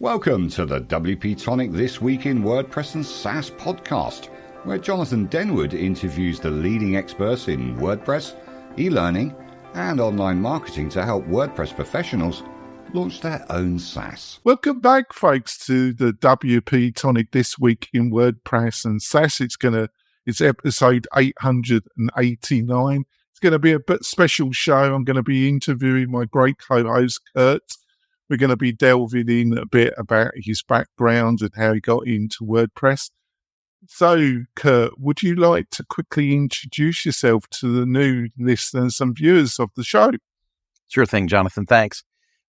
Welcome to the WP-Tonic This Week in WordPress and SaaS podcast, where Jonathan Denwood interviews the leading experts in WordPress, e-learning, and online marketing to help WordPress professionals launch their own SaaS. Welcome back, folks, to the WP-Tonic This Week in WordPress and SaaS. It's episode 889. It's going to be a bit special show. I'm going to be interviewing my great co-host, Kurt. We're going to be delving in a bit about his background and how he got into WordPress. So, Kurt, would you like to quickly introduce yourself to the new listeners and viewers of the show? Sure thing, Jonathan. Thanks.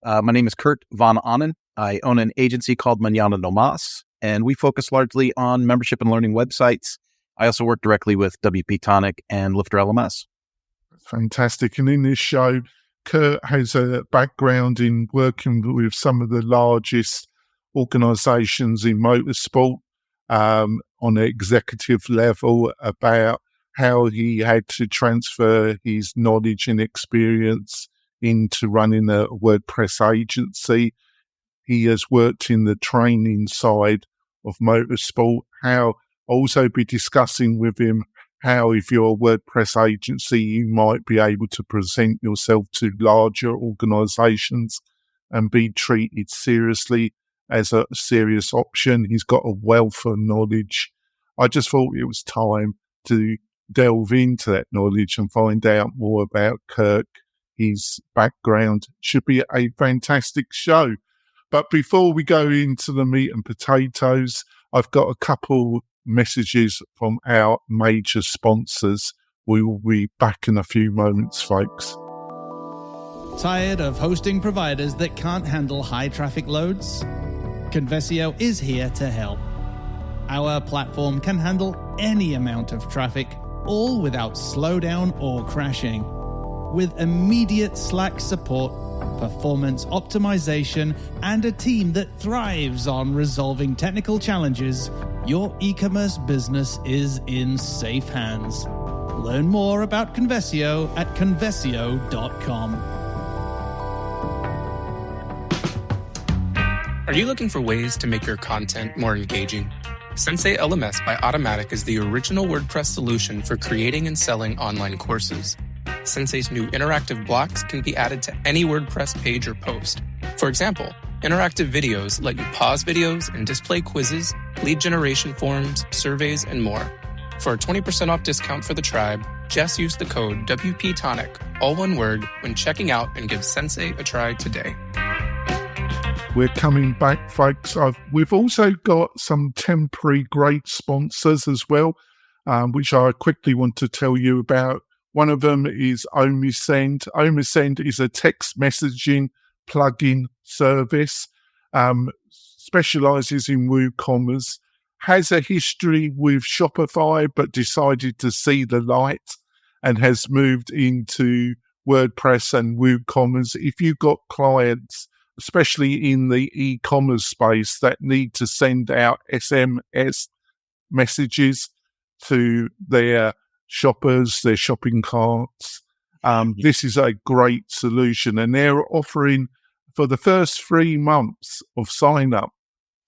My name is Kurt von Ahnen. I own an agency called MananaNoMas, and we focus largely on membership and learning websites. I also work directly with WP-Tonic and Lifter LMS. Fantastic. And in this show, Kurt has a background in working with some of the largest organizations in motorsport on an executive level, about how he had to transfer his knowledge and experience into running a WordPress agency. He has worked in the training side of motorsport. I'll also be discussing with him how, if you're a WordPress agency, you might be able to present yourself to larger organizations and be treated seriously as a serious option. He's got a wealth of knowledge. I just thought it was time to delve into that knowledge and find out more about Kirk, his background. Should be a fantastic show. But before we go into the meat and potatoes, I've got a couple messages from our major sponsors. We will be back in a few moments, folks. Tired of hosting providers that can't handle high traffic loads? Conversio is here to help. Our platform can handle any amount of traffic, all without slowdown or crashing. With immediate Slack support, performance optimization, and a team that thrives on resolving technical challenges, your e-commerce business is in safe hands. Learn more about Conversio at conversio.com. Are you looking for ways to make your content more engaging? Sensei LMS by Automatic is the original WordPress solution for creating and selling online courses. Sensei's new interactive blocks can be added to any WordPress page or post. For example, interactive videos let you pause videos and display quizzes, lead generation forms, surveys, and more. For a 20% off discount for the tribe, just use the code WP-Tonic, all one word, when checking out, and give Sensei a try today. We're coming back, folks. We've also got some temporary great sponsors as well, which I quickly want to tell you about. One of them is Omisend. Omisend is a text messaging plugin service, specializes in WooCommerce, has a history with Shopify, but decided to see the light and has moved into WordPress and WooCommerce. If you've got clients, especially in the e-commerce space, that need to send out SMS messages to their shoppers, their shopping carts, this is a great solution. And they're offering, for the first 3 months of sign up,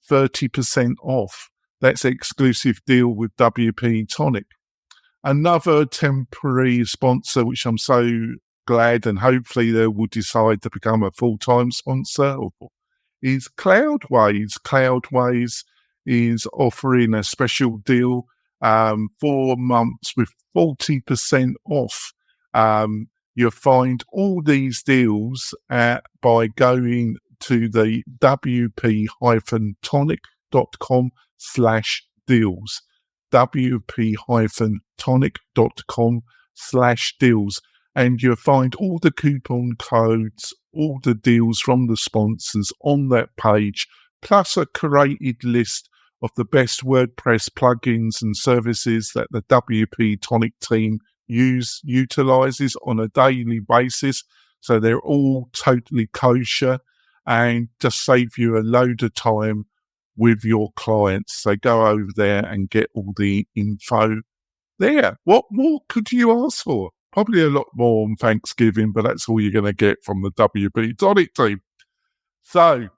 30% off. That's an exclusive deal with WP-Tonic. Another temporary sponsor, which I'm so glad, and hopefully they will decide to become a full-time sponsor, is Cloudways. Cloudways is offering a special deal, 4 months with 40% off. You'll find all these deals by going to the wp-tonic.com/deals. wp-tonic.com/deals. And you'll find all the coupon codes, all the deals from the sponsors on that page, plus a curated list of the best WordPress plugins and services that the WP-Tonic team utilizes on a daily basis. So they're all totally kosher and just save you a load of time with your clients. So go over there and get all the info there. What more could you ask for? Probably a lot more on Thanksgiving, but that's all you're going to get from the WP-Tonic team. So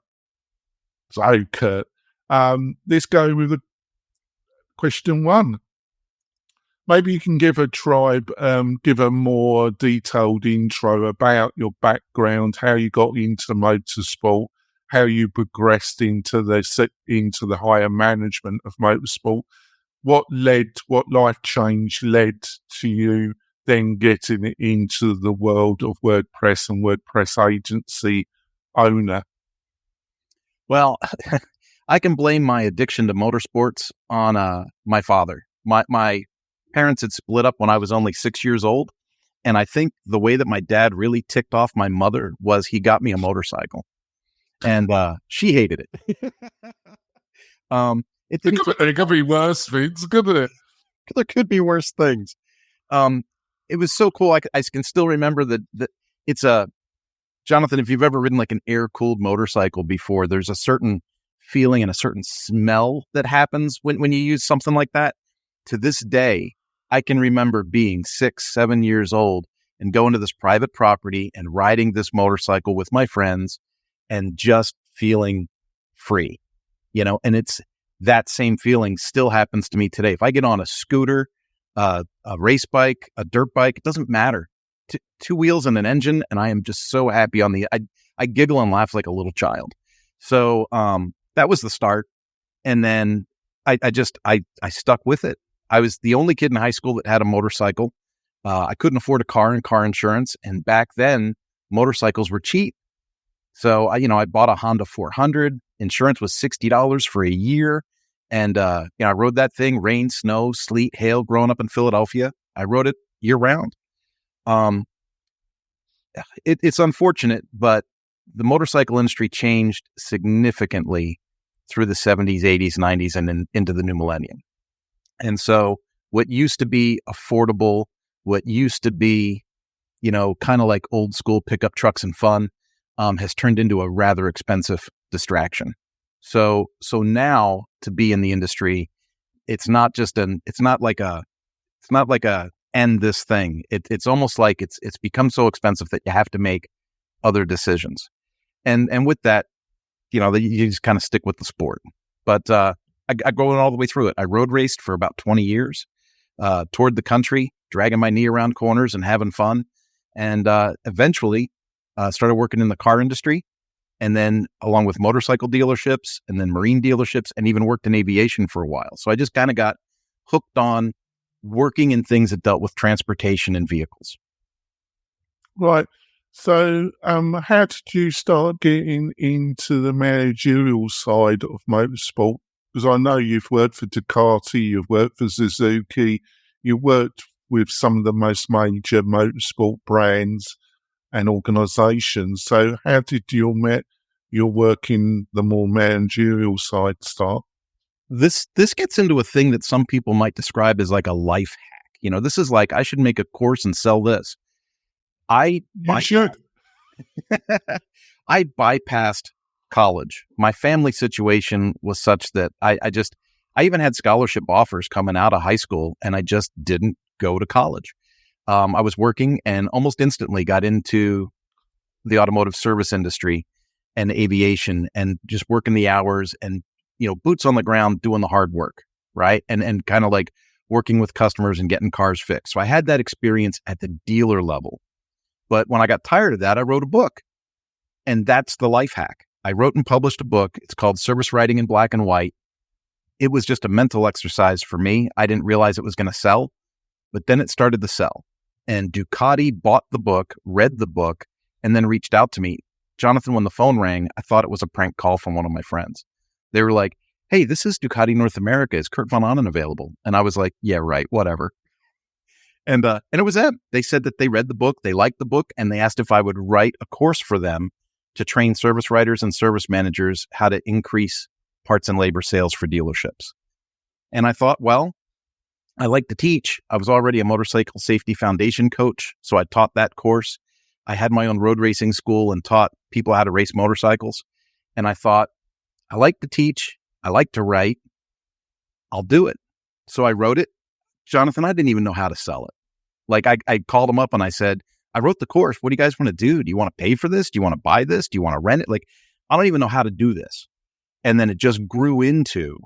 So, Kurt, let's go with question 1. Maybe you can give a more detailed intro about your background, how you got into motorsport, how you progressed into the higher management of motorsport. What life change led to you then getting into the world of WordPress and WordPress agency owner? Well, I can blame my addiction to motorsports on my father. My parents had split up when I was only 6 years old. And I think the way that my dad really ticked off my mother was he got me a motorcycle. And she hated it. It could be worse things, couldn't it? There could be worse things. It was so cool. I can still remember that it's Jonathan, if you've ever ridden like an air-cooled motorcycle before, there's a certain feeling and a certain smell that happens when you use something like that. To this day, I can remember being 6, 7 years old and going to this private property and riding this motorcycle with my friends and just feeling free, and it's that same feeling still happens to me today. If I get on a scooter, a race bike, a dirt bike, it doesn't matter. 2 wheels and an engine, and I am just so happy I giggle and laugh like a little child. So that was the start. And then I stuck with it. I was the only kid in high school that had a motorcycle. I couldn't afford a car and car insurance. And back then, motorcycles were cheap. So I bought a Honda 400. Insurance was $60 for a year. And I rode that thing, rain, snow, sleet, hail, growing up in Philadelphia. I rode it year round. It's unfortunate, but the motorcycle industry changed significantly through the 70s, 80s, 90s, and then into the new millennium. And so what used to be affordable, what used to be, kind of like old school pickup trucks and fun, has turned into a rather expensive distraction. So now to be in the industry, it's not like a end this thing. It's almost like it's become so expensive that you have to make other decisions. And with that, you just kind of stick with the sport. But I go all the way through it. I road raced for about 20 years, toured the country, dragging my knee around corners and having fun. And eventually started working in the car industry, and then along with motorcycle dealerships and then marine dealerships, and even worked in aviation for a while. So I just kind of got hooked on working in things that dealt with transportation and vehicles. Right. So how did you start getting into the managerial side of motorsport? Because I know you've worked for Ducati, you've worked for Suzuki, you worked with some of the most major motorsport brands and organizations. So how did your work in the more managerial side start? This gets into a thing that some people might describe as like a life hack. This is like, I should make a course and sell this. You should. I bypassed college. My family situation was such that I even had scholarship offers coming out of high school, and I just didn't go to college. I was working and almost instantly got into the automotive service industry and aviation, and just working the hours and, boots on the ground, doing the hard work. Right. And kind of like working with customers and getting cars fixed. So I had that experience at the dealer level. But when I got tired of that, I wrote a book, and that's the life hack. I wrote and published a book. It's called Service Writing in Black and White. It was just a mental exercise for me. I didn't realize it was going to sell, but then it started to sell. And Ducati bought the book, read the book, and then reached out to me. Jonathan, when the phone rang, I thought it was a prank call from one of my friends. They were like, "Hey, this is Ducati North America. Is Kurt Von Ahnen available?" And I was like, "Yeah, right, whatever." And it was them. They said that they read the book, they liked the book, and they asked if I would write a course for them to train service writers and service managers how to increase parts and labor sales for dealerships. And I thought, well, I like to teach. I was already a motorcycle safety foundation coach, so I taught that course. I had my own road racing school and taught people how to race motorcycles. And I thought, I like to teach. I like to write. I'll do it. So I wrote it. Jonathan, I didn't even know how to sell it. Like I called him up and I said, I wrote the course. What do you guys want to do? Do you want to pay for this? Do you want to buy this? Do you want to rent it? Like, I don't even know how to do this. And then it just grew into,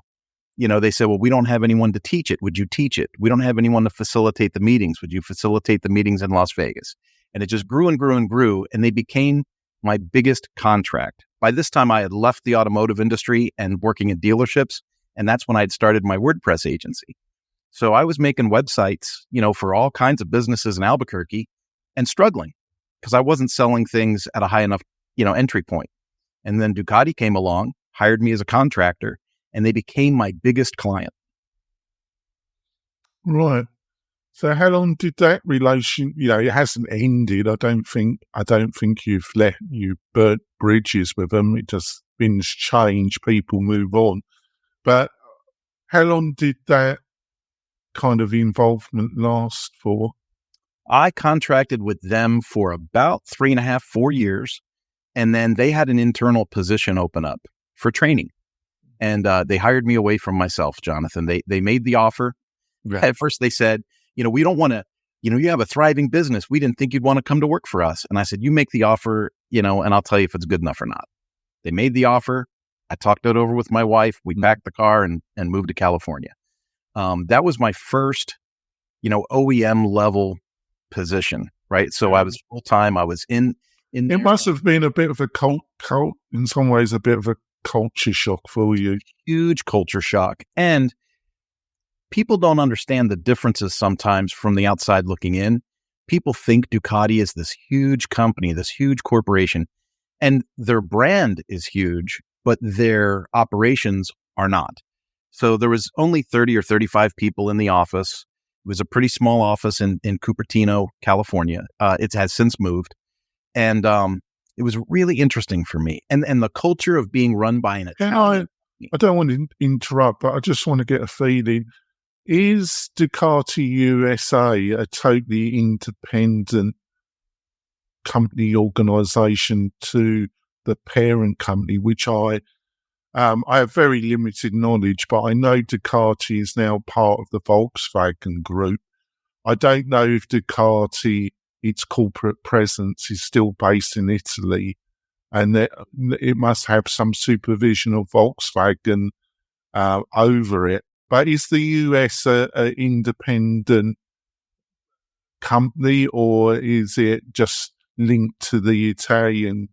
they said, well, we don't have anyone to teach it. Would you teach it? We don't have anyone to facilitate the meetings. Would you facilitate the meetings in Las Vegas? And it just grew and grew and grew. And they became my biggest contract. By this time, I had left the automotive industry and working in dealerships. And that's when I'd started my WordPress agency. So I was making websites, for all kinds of businesses in Albuquerque and struggling because I wasn't selling things at a high enough, entry point. And then Ducati came along, hired me as a contractor, and they became my biggest client. Right. So how long did that relation, it hasn't ended. I don't think you burnt bridges with them. It just things change, people move on. But how long did that kind of involvement last for? I contracted with them for about 3.5, 4 years. And then they had an internal position open up for training. And they hired me away from myself, Jonathan. They made the offer. Right. At first they said, we don't want to, you have a thriving business. We didn't think you'd want to come to work for us. And I said, you make the offer, and I'll tell you if it's good enough or not. They made the offer. I talked it over with my wife. We packed the car and moved to California. That was my first, OEM level position, right? So I was full-time. I was in it must have been a bit of a cult, in some ways, a bit of a culture shock for you. Huge culture shock. And people don't understand the differences sometimes from the outside looking in. People think Ducati is this huge company, this huge corporation, and their brand is huge, but their operations are not. So there was only 30 or 35 people in the office. It was a pretty small office in Cupertino, California. It has since moved. And it was really interesting for me. And the culture of being run by an Italian. I don't want to interrupt, but I just want to get a feeling. Is Ducati USA a totally independent company organization to the parent company, which I have very limited knowledge, but I know Ducati is now part of the Volkswagen group. I don't know if Ducati, its corporate presence, is still based in Italy, and that it must have some supervision of Volkswagen over it. But is the US an independent company, or is it just linked to the Italian?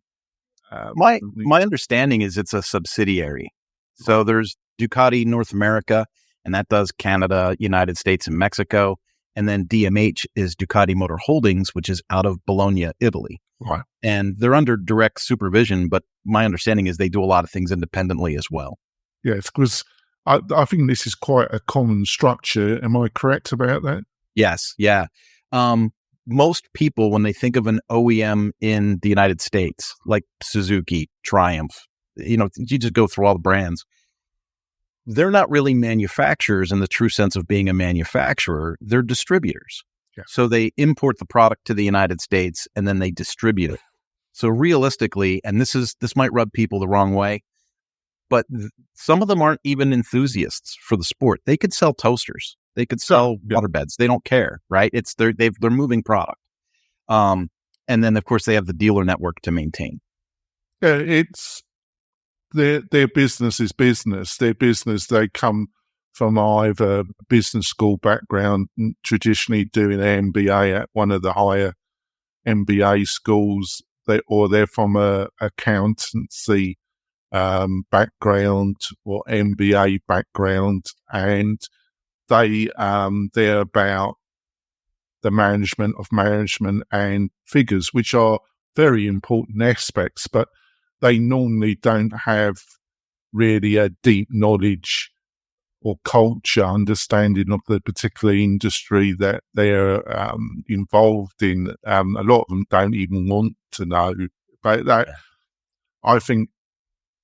My understanding is it's a subsidiary. So there's Ducati North America, and that does Canada, United States, and Mexico. And then DMH is Ducati Motor Holdings, which is out of Bologna, Italy. Right. And they're under direct supervision, but my understanding is they do a lot of things independently as well. Yes, because I think this is quite a common structure. Am I correct about that? Yes. Yeah. Most people, when they think of an OEM in the United States, like Suzuki, Triumph, you just go through all the brands. They're not really manufacturers in the true sense of being a manufacturer. They're distributors. Yeah. So they import the product to the United States and then they distribute it. So realistically, and this might rub people the wrong way, but some of them aren't even enthusiasts for the sport. They could sell toasters. They could sell waterbeds. They don't care, right? They're moving product. And then of course they have the dealer network to maintain. Yeah, it's their business is business. Their business, they come from either business school background, traditionally doing an MBA at one of the higher MBA schools, or they're from a accountancy background or MBA background, and they're about the management of management and figures, which are very important aspects, but they normally don't have really a deep knowledge or culture understanding of the particular industry that they're involved in. A lot of them don't even want to know about that. I think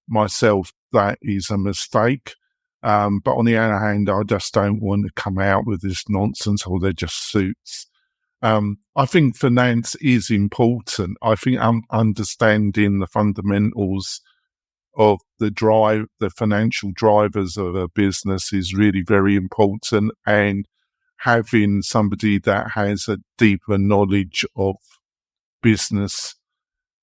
myself that is a mistake. But on the other hand, I just don't want to come out with this nonsense, or they're just suits. I think finance is important. I think understanding the fundamentals of the financial drivers of a business is really very important, and having somebody that has a deeper knowledge of business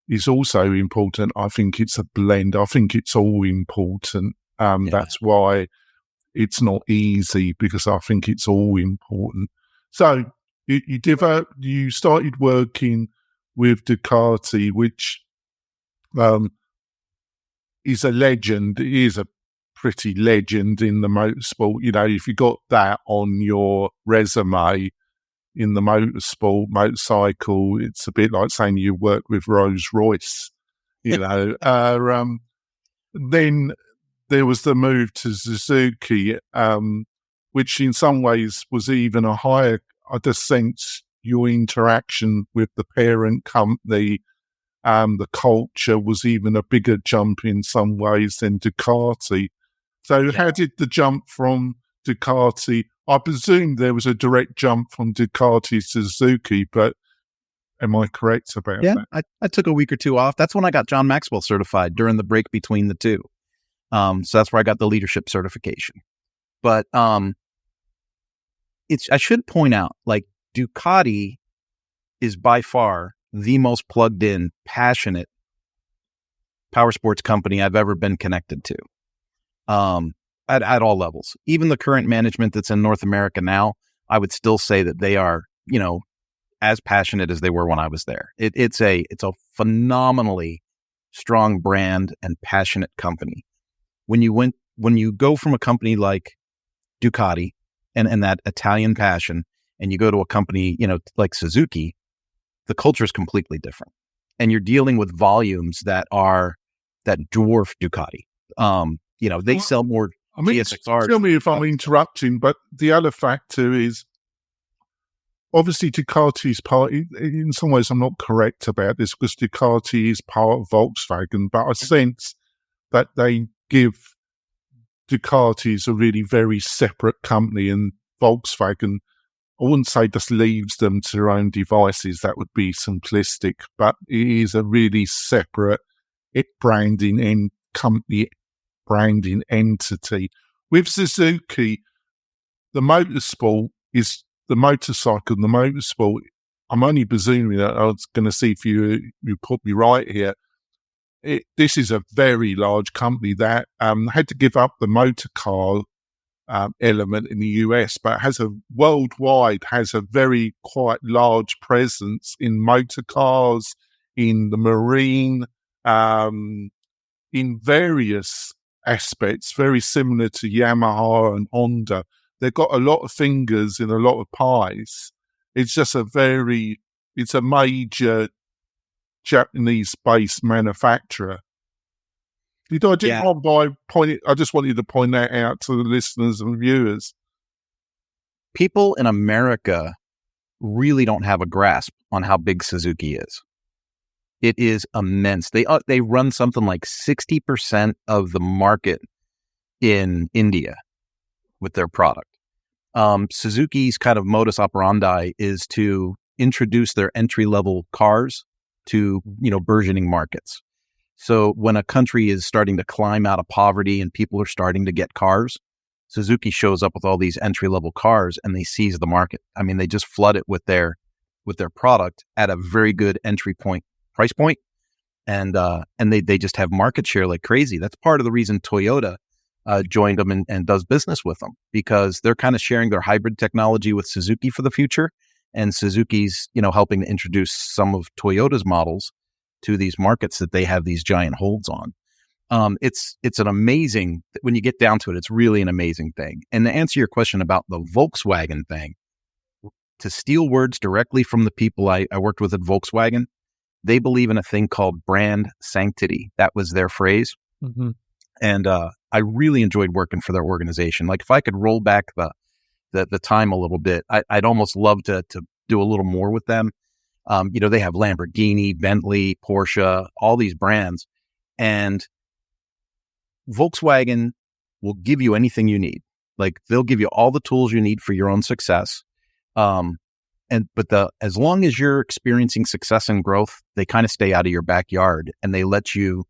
is also important. I think it's a blend. I think it's all important. That's why it's not easy, because I think it's all important. So you started working with Ducati, which is a legend. It is a pretty legend in the motorsport. You know, if you got that on your resume in the motorcycle, it's a bit like saying you work with Rolls Royce, you know. Then there was the move to Suzuki, which in some ways was even a higher, I just sense your interaction with the parent company, the culture was even a bigger jump in some ways than Ducati. So how did the jump from Ducati, I presume there was a direct jump from Ducati to Suzuki, but am I correct about that? Yeah, I took a week or two off. That's when I got John Maxwell certified, during the break between the two. So that's where I got the leadership certification. But I should point out, like, Ducati is by far the most plugged in, passionate power sports company I've ever been connected to. At all levels. Even the current management that's in North America now, I would still say that they are, you know, as passionate as they were when I was there. It's a phenomenally strong brand and passionate company. When you go from a company like Ducati and that Italian passion, and you go to a company, you know, like Suzuki, the culture is completely different, and you're dealing with volumes that dwarf Ducati. You know, they sell more. I mean, GSXRs. Tell me if I'm interrupting, but the other factor is obviously Ducati's part. In some ways, I'm not correct about this, because Ducati is part of Volkswagen, but I sense that they give Ducati as a really very separate company, and Volkswagen, I wouldn't say just leaves them to their own devices. That would be simplistic, but it is a really separate branding entity. With Suzuki, the motorsport is the motorcycle, the motorsport. I'm only presuming that I was going to see if you put me right here. This is a very large company that had to give up the motor car element in the US, but has a very quite large presence in motor cars, in the marine, in various aspects, very similar to Yamaha and Honda. They've got a lot of fingers in a lot of pies. It's just it's a major Japanese-based manufacturer. I just wanted to point that out to the listeners and viewers. People in America really don't have a grasp on how big Suzuki is. It is immense. They run something like 60% of the market in India with their product. Suzuki's kind of modus operandi is to introduce their entry-level cars to, you know, burgeoning markets. So when a country is starting to climb out of poverty and people are starting to get cars, Suzuki shows up with all these entry-level cars and they seize the market. I mean, they just flood it with their product at a very good price point, and they just have market share like crazy. That's part of the reason Toyota joined them and does business with them, because they're kind of sharing their hybrid technology with Suzuki for the future, and Suzuki's, you know, helping to introduce some of Toyota's models to these markets that they have these giant holds on. It's an amazing, when you get down to it, it's really an amazing thing. And to answer your question about the Volkswagen thing, to steal words directly from the people I worked with at Volkswagen, they believe in a thing called brand sanctity. That was their phrase. Mm-hmm. And I really enjoyed working for their organization. Like, if I could roll back the time a little bit, I'd almost love to do a little more with them. You know, they have Lamborghini, Bentley, Porsche, all these brands. And Volkswagen will give you anything you need. Like, they'll give you all the tools you need for your own success. But as long as you're experiencing success and growth, they kind of stay out of your backyard and they let you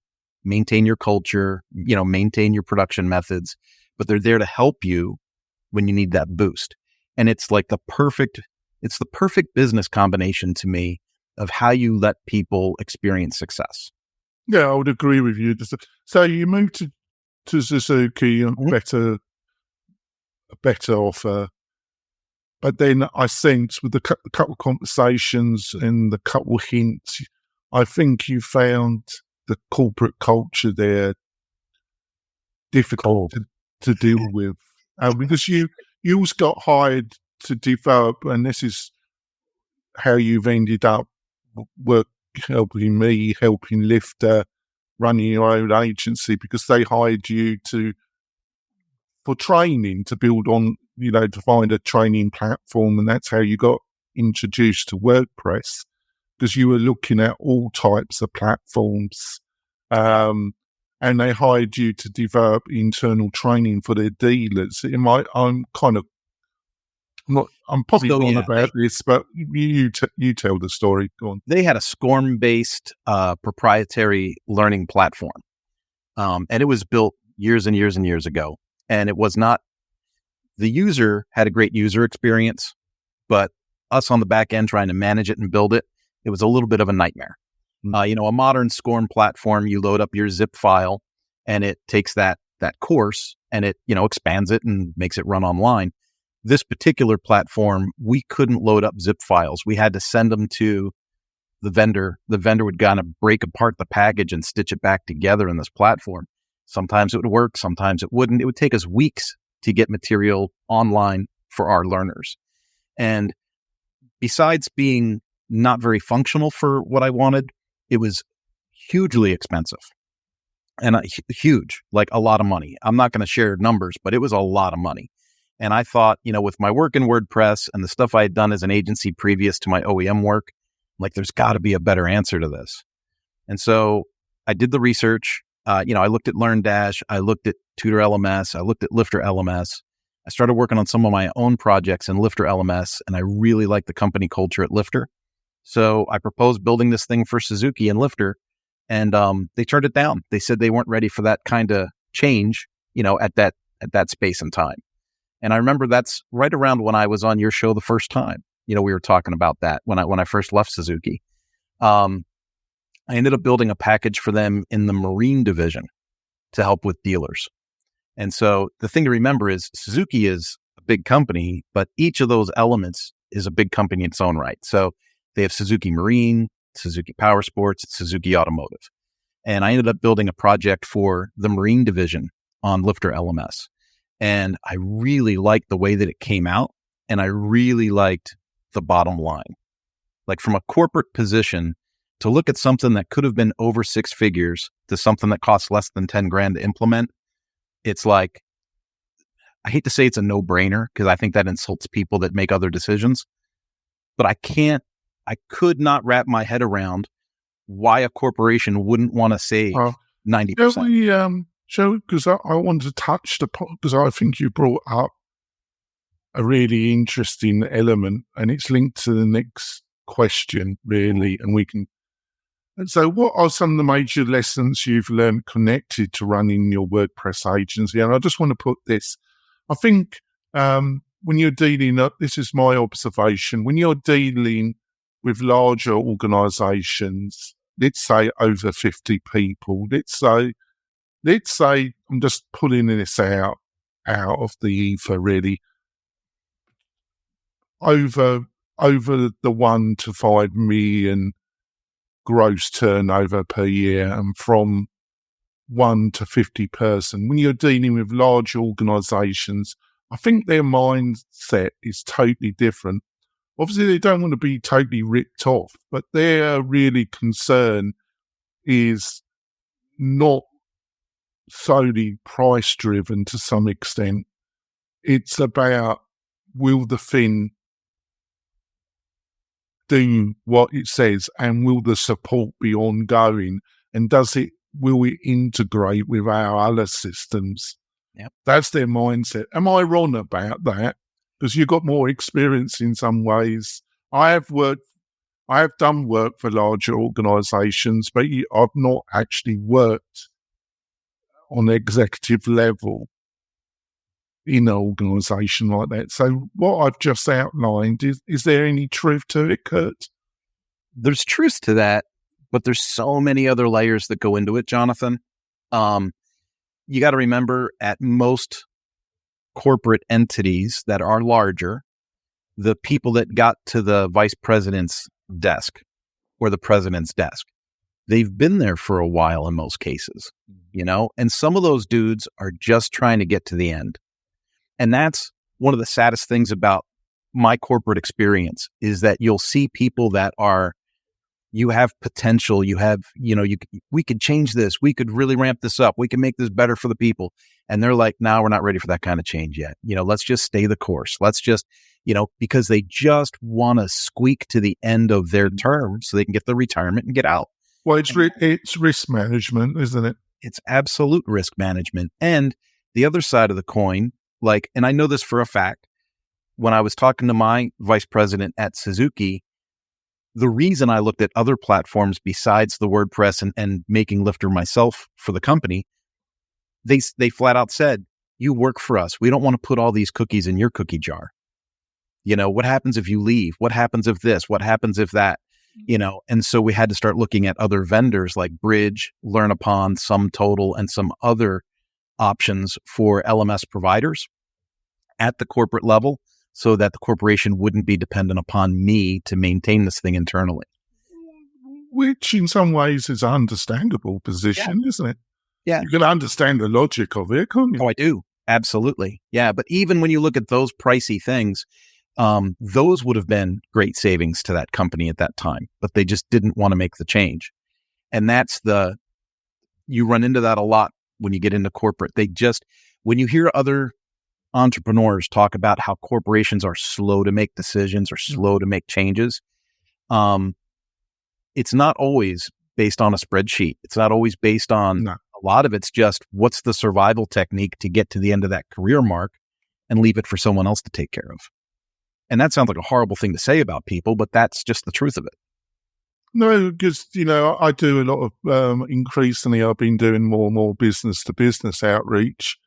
maintain your culture, you know, maintain your production methods, but they're there to help you when you need that boost. And it's like the perfect business combination to me of how you let people experience success. Yeah, I would agree with you. So you moved to Suzuki, better offer. But then I sense with the couple of conversations and the couple of hints, I think you found the corporate culture there difficult to deal with. Because you also got hired to develop, and this is how you've ended up helping Lifter, running your own agency, because they hired you for training, to build on, to find a training platform. And that's how you got introduced to WordPress, because you were looking at all types of platforms. And they hired you to develop internal training for their dealers. I'm probably wrong about this, but you tell the story. Go on. They had a SCORM-based proprietary learning platform, and it was built years and years and years ago. And it was not, the user had a great user experience, but us on the back end trying to manage it and build it, it was a little bit of a nightmare. A modern SCORM platform, you load up your zip file and it takes that course and it, expands it and makes it run online. This particular platform, we couldn't load up zip files. We had to send them to the vendor. The vendor would kind of break apart the package and stitch it back together in this platform. Sometimes it would work, sometimes it wouldn't. It would take us weeks to get material online for our learners. And besides being not very functional for what I wanted, it was hugely expensive. And huge, like a lot of money. I'm not going to share numbers, but it was a lot of money. And I thought, with my work in WordPress and the stuff I had done as an agency previous to my OEM work, like there's got to be a better answer to this. And so I did the research. I looked at LearnDash, I looked at Tutor LMS, I looked at Lifter LMS. I started working on some of my own projects in Lifter LMS, and I really liked the company culture at Lifter. So I proposed building this thing for Suzuki and Lifter, and they turned it down. They said they weren't ready for that kind of change, at that space and time. And I remember that's right around when I was on your show the first time. We were talking about that when I first left Suzuki. I ended up building a package for them in the marine division to help with dealers. And so the thing to remember is Suzuki is a big company, but each of those elements is a big company in its own right. So they have Suzuki Marine, Suzuki Power Sports, Suzuki Automotive. And I ended up building a project for the marine division on Lifter LMS. And I really liked the way that it came out. And I really liked the bottom line. Like from a corporate position, to look at something that could have been over 6 figures to something that costs less than 10 grand to implement, it's like, I hate to say it's a no-brainer because I think that insults people that make other decisions, but I could not wrap my head around why a corporation wouldn't want to save 90%. Because I wanted to touch because I think you brought up a really interesting element, and it's linked to the next question, really, and we can. And so what are some of the major lessons you've learned connected to running your WordPress agency? And I just want to put this, I think when you're this is my observation, when you're dealing with larger organizations, let's say over 50 people, let's say I'm just pulling this out of the ether, really, over the 1 to 5 million gross turnover per year, and from 1 to 50 person. When you're dealing with large organizations, I think their mindset is totally different. Obviously, they don't want to be totally ripped off, but their really concern is not solely price driven to some extent. It's about, will the thing do what it says, and will the support be ongoing, and will it integrate with our other systems? Yep. That's their mindset. Am I wrong about that? Because you've got more experience in some ways. I have done work for larger organizations, but I've not actually worked on executive level in an organization like that. So what I've just outlined, is there any truth to it, Kurt? there's truth to that, but there's so many other layers that go into it, Jonathan. You got to remember, at most corporate entities that are larger, the people that got to the vice president's desk or the president's desk, they've been there for a while in most cases, and some of those dudes are just trying to get to the end. And that's one of the saddest things about my corporate experience, is that you'll see people that you have potential, we could change this, we could really ramp this up, we can make this better for the people. And they're like, no, we're not ready for that kind of change yet. Let's just stay the course. Let's just, because they just want to squeak to the end of their term so they can get the retirement and get out. Well, it's risk management, isn't it? It's absolute risk management. And the other side of the coin, and I know this for a fact, when I was talking to my vice president at Suzuki, the reason I looked at other platforms besides the WordPress and making Lifter myself for the company, they flat out said, you work for us. We don't want to put all these cookies in your cookie jar. What happens if you leave? What happens if this? What happens if that? And so we had to start looking at other vendors like Bridge, Learn-Upon, SumTotal, and some other options for LMS providers at the corporate level, so that the corporation wouldn't be dependent upon me to maintain this thing internally. Which in some ways is an understandable position, isn't it? Yeah. You can understand the logic of it, can't you? Oh, I do. Absolutely. Yeah. But even when you look at those pricey things, those would have been great savings to that company at that time, but they just didn't want to make the change. And you run into that a lot when you get into corporate. When you hear other entrepreneurs talk about how corporations are slow to make decisions or slow to make changes, it's not always based on a spreadsheet. It's not always based on, a lot of it's just, what's the survival technique to get to the end of that career mark and leave it for someone else to take care of. And that sounds like a horrible thing to say about people, but that's just the truth of it. No, because, I do a lot of, increasingly I've been doing more and more business to business outreach.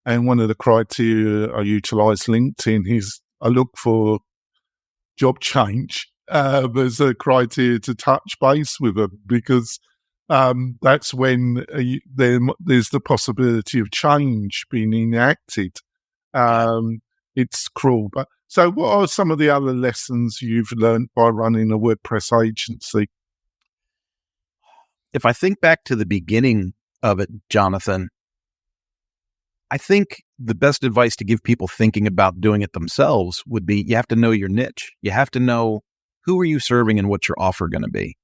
And one of the criteria I utilize LinkedIn is I look for job change as a criteria to touch base with them, because that's when there's the possibility of change being enacted. It's cruel. But so what are some of the other lessons you've learned by running a WordPress agency? If I think back to the beginning of it, Jonathan, I think the best advice to give people thinking about doing it themselves would be, you have to know your niche. You have to know, who are you serving and what's your offer going to be?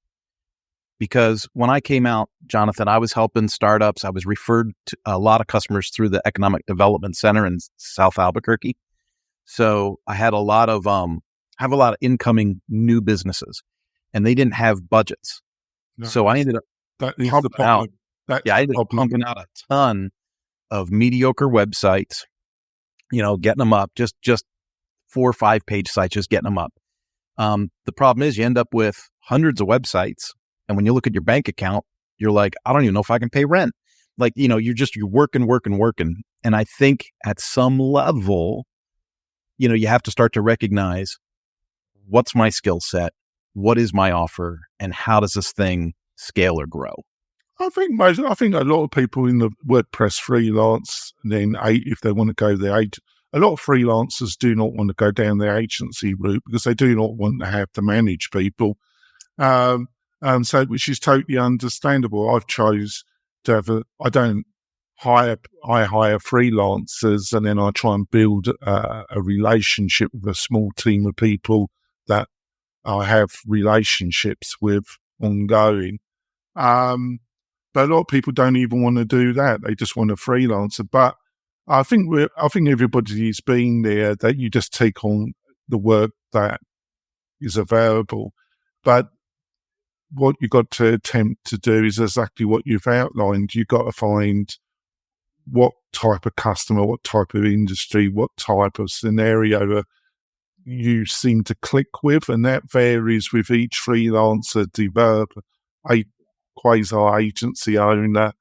Because when I came out, Jonathan, I was helping startups. I was referred to a lot of customers through the Economic Development Center in South Albuquerque. So I had a lot of incoming new businesses, and they didn't have budgets. No, so I ended up pumping out a ton of mediocre websites, getting them up, just 4 or 5 page sites, just getting them up. The problem is you end up with hundreds of websites. And when you look at your bank account, you're like, I don't even know if I can pay rent. You're working. And I think at some level, you have to start to recognize, what's my skill set? What is my offer? And how does this thing scale or grow? I think a lot of people in the WordPress freelance, then if they want to go a lot of freelancers do not want to go down the agency route because they do not want to have to manage people. So which is totally understandable. I've chose to have I hire freelancers, and then I try and build a relationship with a small team of people that I have relationships with ongoing. But a lot of people don't even want to do that. They just want a freelancer. But I think everybody's been there, that you just take on the work that is available. But what you've got to attempt to do is exactly what you've outlined. You've got to find what type of customer, what type of industry, what type of scenario you seem to click with. And that varies with each freelancer, developer, a quasi-agency owner.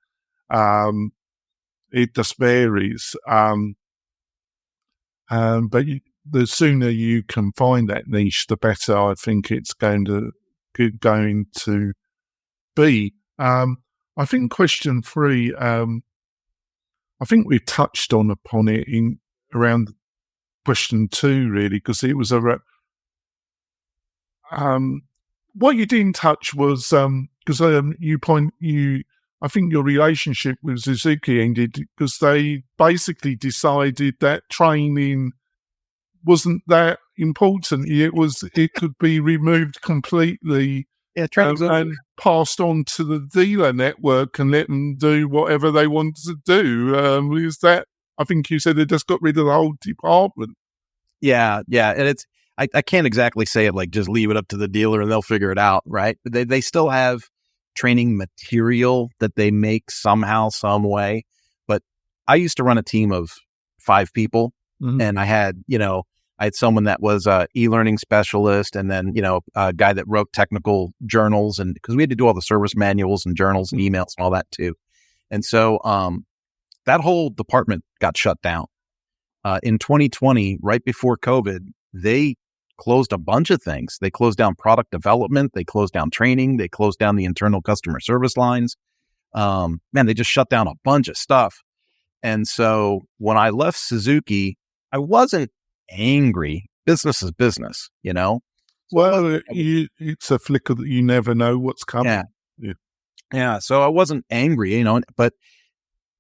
It just varies. But the sooner you can find that niche, the better I think it's going to going to be. I think question 3, I think we touched upon it in around question 2, really, because it was what you didn't touch was because I think your relationship with Suzuki ended because they basically decided that training wasn't that important. It could be removed completely. Yeah, and passed on to the dealer network and let them do whatever they wanted to do. Is that? I think you said they just got rid of the whole department. Yeah, and I can't exactly say it like just leave it up to the dealer and they'll figure it out, right? But they still have training material that they make somehow, some way. But I used to run a team of 5 people, and I had someone that was a e-learning specialist, and then, a guy that wrote technical journals, and because we had to do all the service manuals and journals and emails and all that too. And so that whole department got shut down. In 2020, right before COVID, they closed a bunch of things. They closed down product development. They closed down training. They closed down the internal customer service lines. They just shut down a bunch of stuff. And so when I left Suzuki, I wasn't angry. Business is business, Well, it's a flicker that you never know what's coming. Yeah. So I wasn't angry, but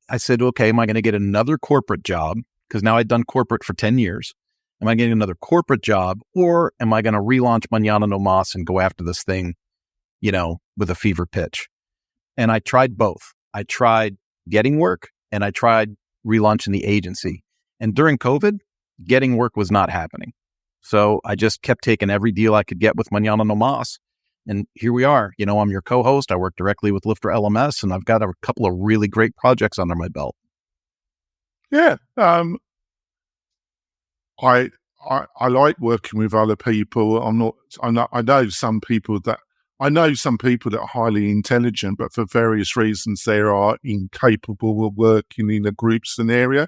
I said, okay, am I going to get another corporate job? Because now I'd done corporate for 10 years. Am I getting another corporate job, or am I going to relaunch MananaNoMas and go after this thing, with a fever pitch? And I tried both. I tried getting work and I tried relaunching the agency. And during COVID, getting work was not happening. So I just kept taking every deal I could get with MananaNoMas. And here we are. I'm your co-host. I work directly with Lifter LMS, and I've got a couple of really great projects under my belt. Yeah. I like working with other people. I know some people that are highly intelligent, but for various reasons they are incapable of working in a group scenario.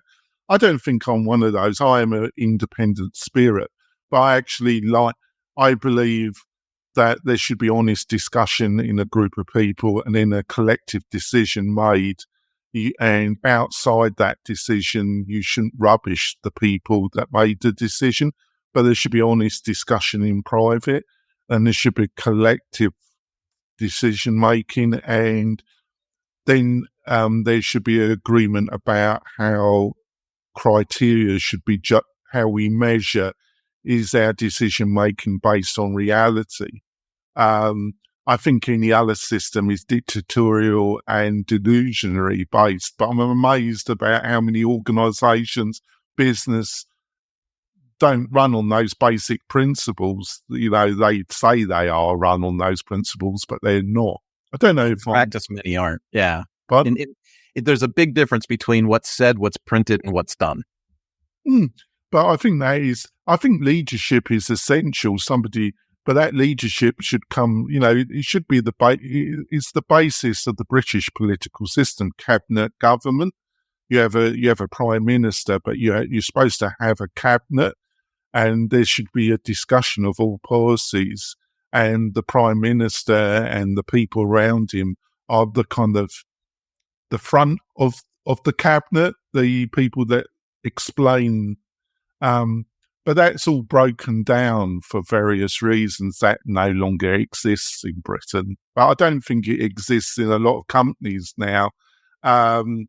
I don't think I'm one of those. I am an independent spirit, but I believe that there should be honest discussion in a group of people and then a collective decision made. And outside that decision, you shouldn't rubbish the people that made the decision, but there should be honest discussion in private, and there should be collective decision making, and then there should be an agreement about how criteria should be how we measure is our decision making based on reality. I think any other system is dictatorial and delusionary based, but I'm amazed about how many organisations, business, don't run on those basic principles. They say they are run on those principles, but they're not. I don't know if practice many aren't. Yeah, but there's a big difference between what's said, what's printed, and what's done. But I think leadership is essential. But that leadership should come, it should be it's the basis of the British political system, cabinet government. You have a prime minister, but you're supposed to have a cabinet, and there should be a discussion of all policies, and the prime minister and the people around him are the kind of the front of the cabinet, the people that explain, but that's all broken down for various reasons. That no longer exists in Britain. But I don't think it exists in a lot of companies now. I'm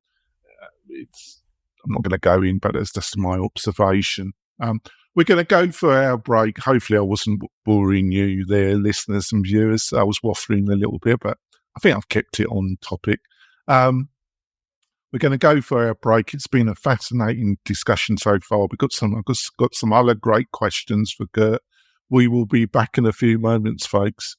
not going to go in, but it's just my observation. We're going to go for our break. Hopefully I wasn't boring you there, listeners and viewers. I was waffling a little bit, but I think I've kept it on topic. We're going to go for our break. It's been a fascinating discussion so far. I've got some other great questions for Gert. We will be back in a few moments, folks.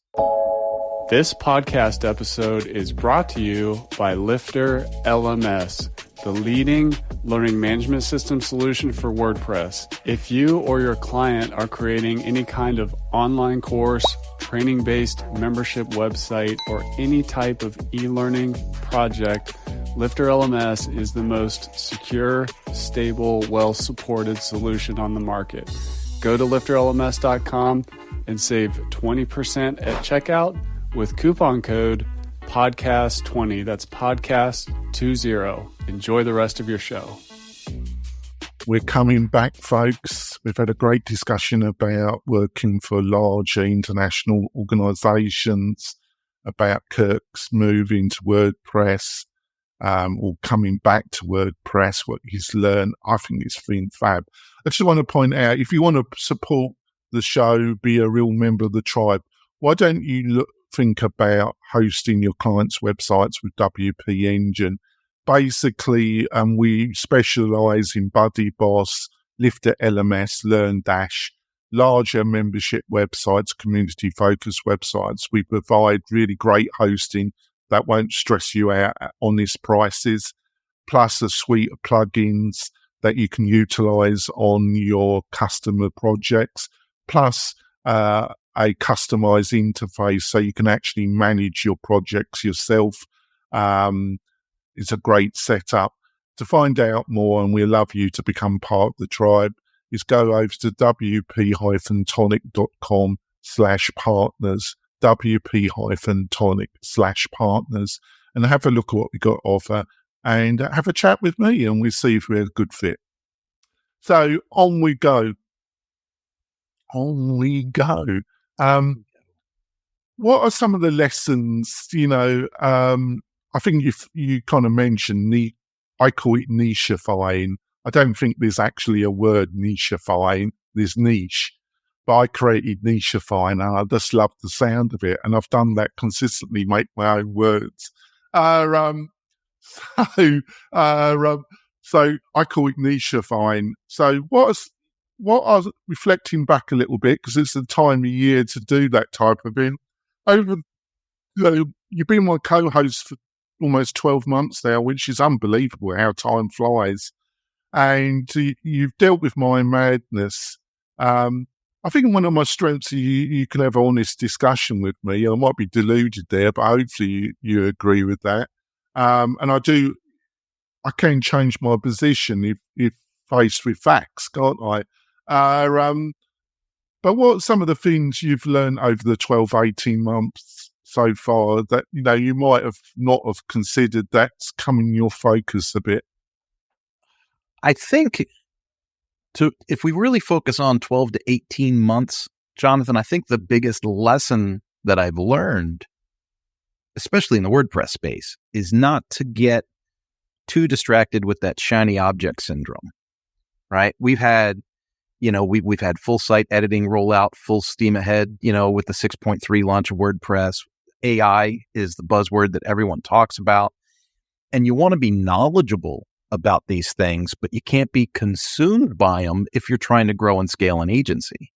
This podcast episode is brought to you by Lifter LMS, the leading learning management system solution for WordPress. If you or your client are creating any kind of online course, training-based membership website, or any type of e-learning project, Lifter LMS is the most secure, stable, well-supported solution on the market. Go to lifterlms.com, and save 20% at checkout with coupon code podcast20. That's podcast20. Enjoy the rest of your show. We're coming back, folks. We've had a great discussion about working for large international organizations, about Kirk's moving to WordPress, or coming back to WordPress, what he's learned. I think it's been fab. I just want to point out, if you want to support the show, be a real member of the tribe, why don't you think about hosting your clients' websites with WP Engine? Basically, we specialize in Buddy Boss, Lifter LMS, LearnDash, larger membership websites, community-focused websites. We provide really great hosting that won't stress you out at honest prices, plus a suite of plugins that you can utilize on your customer projects, plus a customized interface so you can actually manage your projects yourself. It's a great setup. To find out more, and we'd love you to become part of the tribe, is go over to wp-tonic.com/partners, wp-tonic/partners, and have a look at what we got to offer, and have a chat with me, and we'll see if we're a good fit. So on we go. On we go. What are some of the lessons, I think you kind of mentioned, I call it nichifying. I don't think there's actually a word nichifying. There's niche. But I created nichifying, and I just love the sound of it. And I've done that consistently, make my own words. So I call it nichifying. So what I was reflecting back a little bit, because it's the time of year to do that type of thing. You've been my co-host for almost 12 months now, which is unbelievable how time flies. And you've dealt with my madness. I think one of my strengths, you can have an honest discussion with me. I might be deluded there, but hopefully you agree with that. And I can change my position if faced with facts, can't I? But what are some of the things you've learned over the 12, 18 months so far that, you might have not have considered that's coming your focus a bit? I think if we really focus on 12 to 18 months, Jonathan, I think the biggest lesson that I've learned, especially in the WordPress space, is not to get too distracted with that shiny object syndrome, right? We've had, we've had full site editing rollout, full steam ahead, with the 6.3 launch of WordPress. AI is the buzzword that everyone talks about. And you want to be knowledgeable about these things, but you can't be consumed by them if you're trying to grow and scale an agency.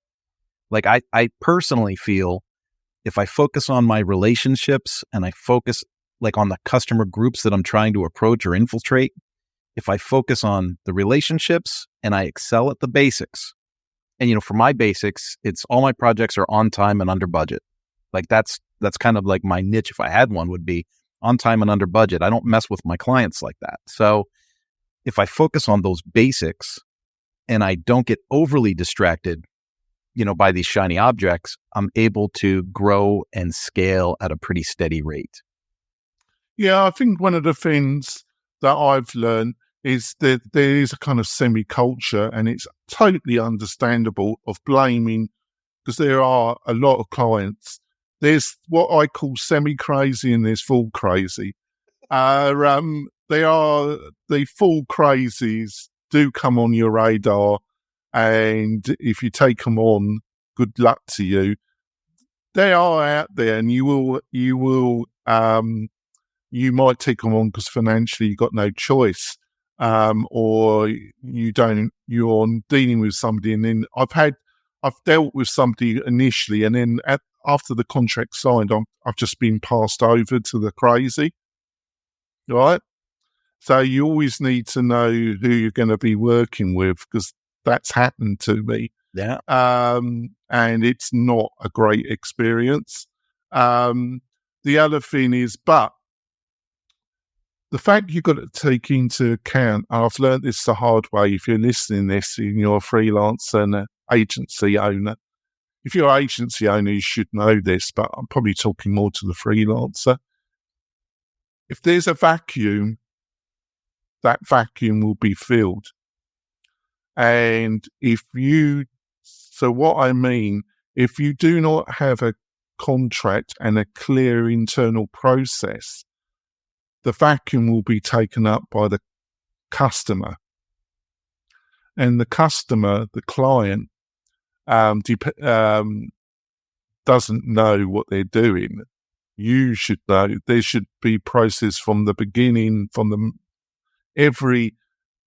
Like I personally feel if I focus on my relationships and I focus on the customer groups that I'm trying to approach or infiltrate, if I focus on the relationships and I excel at the basics, and for my basics, it's all my projects are on time and under budget. That's kind of like my niche. If I had one, would be on time and under budget. I don't mess with my clients like that. So if I focus on those basics and I don't get overly distracted, by these shiny objects, I'm able to grow and scale at a pretty steady rate. Yeah, I think one of the things that I've learned is that there is a kind of semi-culture, and it's totally understandable, of blaming, because there are a lot of clients. There's what I call semi-crazy and there's full crazy. The full crazies do come on your radar, and if you take them on, good luck to you. They are out there, and you might take them on because financially you've got no choice, or you're dealing with somebody, and then I've dealt with somebody initially, and then after the contract signed, I've just been passed over to the crazy, right? So you always need to know who you're going to be working with, because that's happened to me. Yeah. And it's not a great experience. The other thing is, but the fact you've got to take into account, and I've learned this the hard way, if you're listening to this and you're a freelancer and an agency owner, if you're an agency owner, you should know this, but I'm probably talking more to the freelancer. If there's a vacuum, that vacuum will be filled. And if you do not have a contract and a clear internal process, the vacuum will be taken up by the customer. And the customer, the client, doesn't know what they're doing. You should know. There should be process from the beginning, every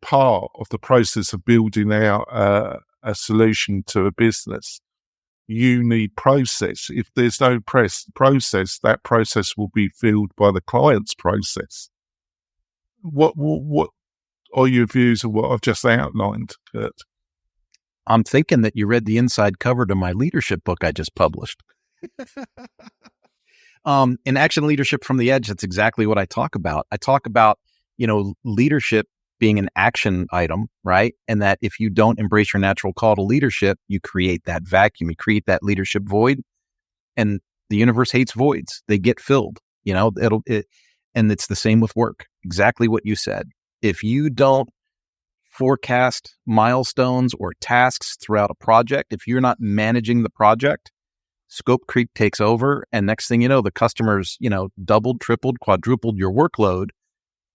part of the process of building out a solution to a business. You need process. If there's no process, that process will be filled by the client's process. What are your views of what I've just outlined, Kurt? I'm thinking that you read the inside cover to my leadership book I just published. In Action Leadership from the Edge, that's exactly what I talk about. I talk about, leadership being an action item, right? And that if you don't embrace your natural call to leadership, you create that vacuum, you create that leadership void. And the universe hates voids. They get filled, and it's the same with work. Exactly what you said. If you don't forecast milestones or tasks throughout a project, if you're not managing the project, scope creep takes over. And next thing you know, the customers, doubled, tripled, quadrupled your workload.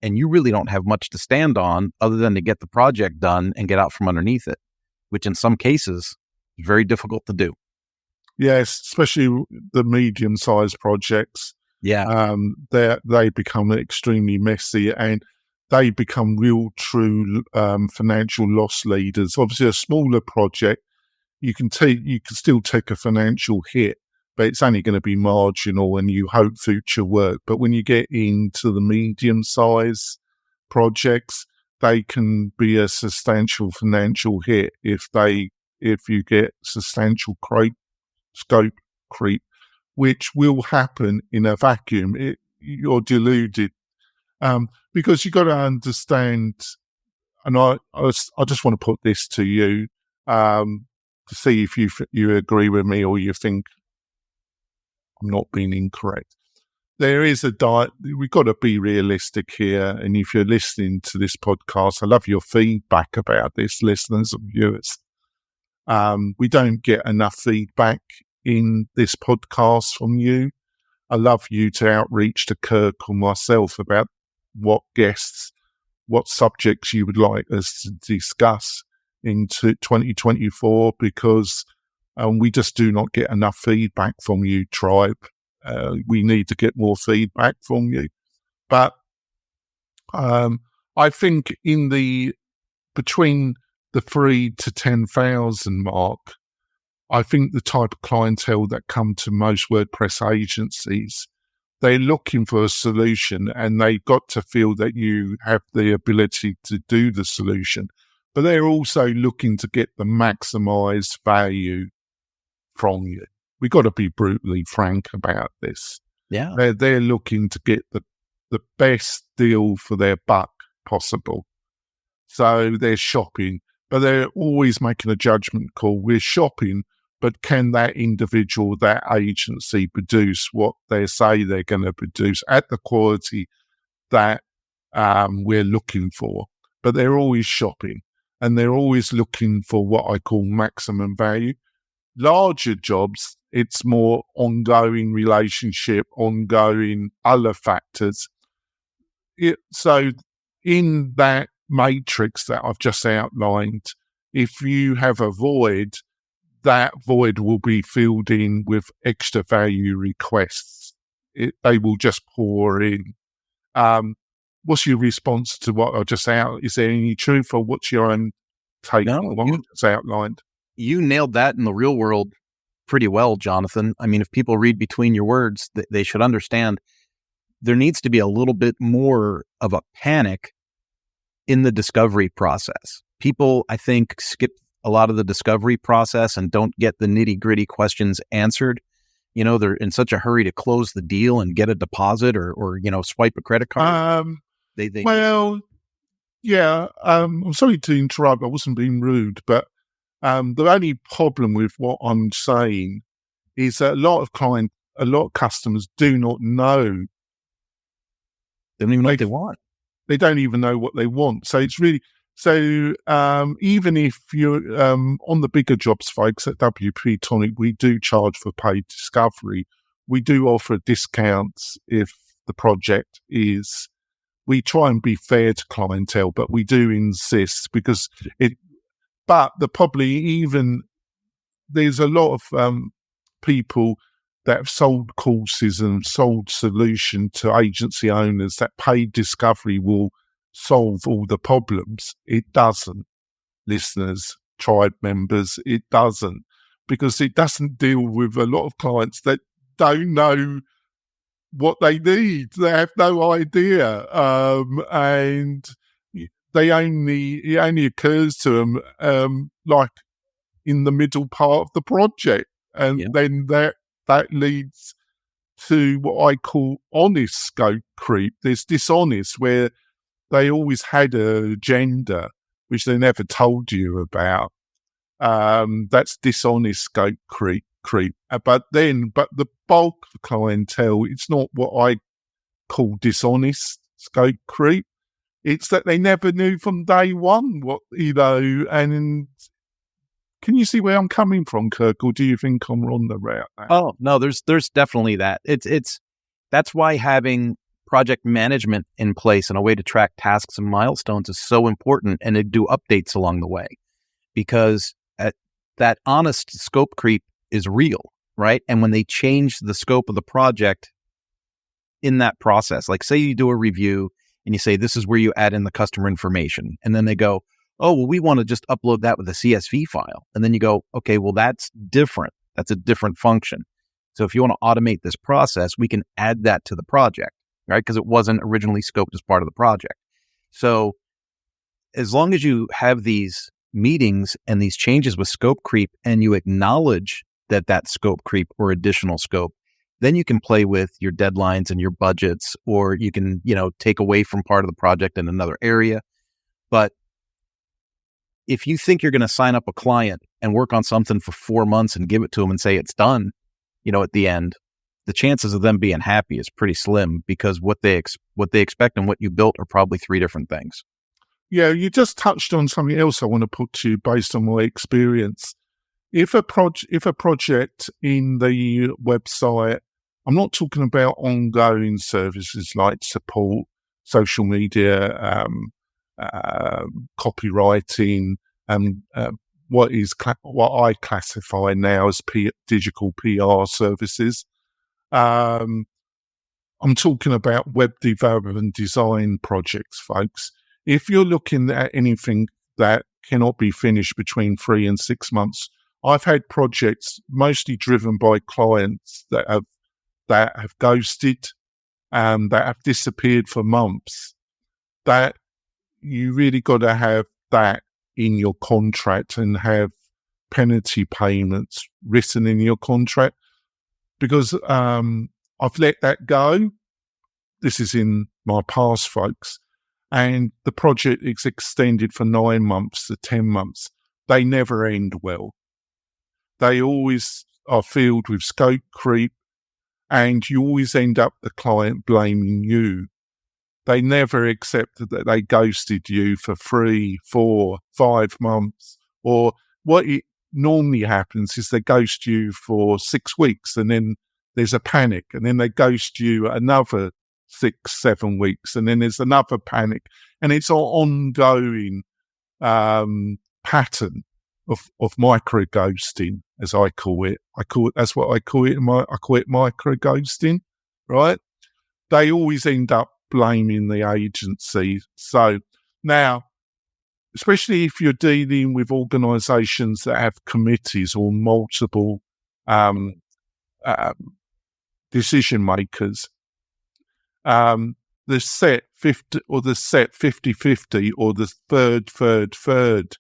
And you really don't have much to stand on other than to get the project done and get out from underneath it, which in some cases is very difficult to do. Yes, especially the medium-sized projects. Yeah. They become extremely messy and they become real, true financial loss leaders. Obviously, a smaller project, you can still take a financial hit, but it's only going to be marginal and you hope future work. But when you get into the medium-sized projects, they can be a substantial financial hit if you get substantial scope creep, which will happen in a vacuum. You're deluded. Because you got to understand, and I just want to put this to you to see if you agree with me or you think I'm not being incorrect. There is we've got to be realistic here. And if you're listening to this podcast, I love your feedback about this, listeners and viewers. We don't get enough feedback in this podcast from you. I love you to outreach to Kirk or myself about what subjects you would like us to discuss into 2024, because we just do not get enough feedback from you, tribe. We need to get more feedback from you. But I think between the 3 to 10,000 mark, I think the type of clientele that come to most WordPress agencies, they're looking for a solution and they got to feel that you have the ability to do the solution. But they're also looking to get the maximized value from you. We got to be brutally frank about this. Yeah. They're looking to get the best deal for their buck possible. So they're shopping, but they're always making a judgment call. We're shopping, but can that individual, that agency produce what they say they're going to produce at the quality that we're looking for? But they're always shopping and they're always looking for what I call maximum value. Larger jobs, it's more ongoing relationship, ongoing other factors. So in that matrix that I've just outlined, if you have a void, that void will be filled in with extra value requests. They will just pour in. What's your response to what I just outlined? Is there any truth, or what's your own take on what I just outlined? You nailed that in the real world pretty well, Jonathan. I mean, if people read between your words, they should understand there needs to be a little bit more of a panic in the discovery process. People, I think, skip a lot of the discovery process and don't get the nitty-gritty questions answered. They're in such a hurry to close the deal and get a deposit or swipe a credit card. I'm sorry to interrupt. I wasn't being rude, but The only problem with what I'm saying is that a lot of customers do not know. They don't even know what they want. They don't even know what they want. So it's really, even if you're on the bigger jobs, folks, at WP-Tonic, we do charge for paid discovery. We do offer discounts if the project is, we try and be fair to clientele, but we do insist because there's a lot of people that have sold courses and sold solution to agency owners that paid discovery will solve all the problems. It doesn't, listeners, tribe members, it doesn't, because it doesn't deal with a lot of clients that don't know what they need. They have no idea. And it only occurs to them like in the middle part of the project. And then that leads to what I call honest scope creep. There's dishonest, where they always had an agenda, which they never told you about. That's dishonest scope creep. But the bulk of clientele, it's not what I call dishonest scope creep. It's that they never knew from day one what, and can you see where I'm coming from, Kirk, or do you think I'm on the route now? Oh, no, there's definitely that. That's why having project management in place and a way to track tasks and milestones is so important, and to do updates along the way, because that honest scope creep is real, right? And when they change the scope of the project in that process, like say you do a review and you say, this is where you add in the customer information. And then they go, oh, well, we want to just upload that with a CSV file. And then you go, okay, well, that's different. That's a different function. So if you want to automate this process, we can add that to the project, right? Because it wasn't originally scoped as part of the project. So as long as you have these meetings and these changes with scope creep, and you acknowledge that scope creep or additional scope, then you can play with your deadlines and your budgets, or you can, take away from part of the project in another area. But if you think you're going to sign up a client and work on something for 4 months and give it to them and say it's done, at the end, the chances of them being happy is pretty slim, because what they expect and what you built are probably 3 different things. Yeah, you just touched on something else I want to put to you based on my experience. If a project in the website, I'm not talking about ongoing services like support, social media, copywriting, and what I classify now as digital PR services. I'm talking about web development and design projects, folks. If you're looking at anything that cannot be finished between 3 and 6 months, I've had projects mostly driven by clients that have ghosted, that have disappeared for months. That you really got to have that in your contract and have penalty payments written in your contract, because I've let that go. This is in my past, folks. And the project is extended for 9 months to 10 months. They never end well. They always are filled with scope creep, and you always end up the client blaming you. They never accepted that they ghosted you for 3, 4, 5 months. Or what it normally happens is they ghost you for 6 weeks, and then there's a panic, and then they ghost you another 6, 7 weeks, and then there's another panic, and it's an ongoing pattern of micro ghosting, as I call it. That's what I call it. I call it micro ghosting, right? They always end up blaming the agency. So now, especially if you're dealing with organisations that have committees or multiple decision makers, the set 50 or the set 50-50 or the third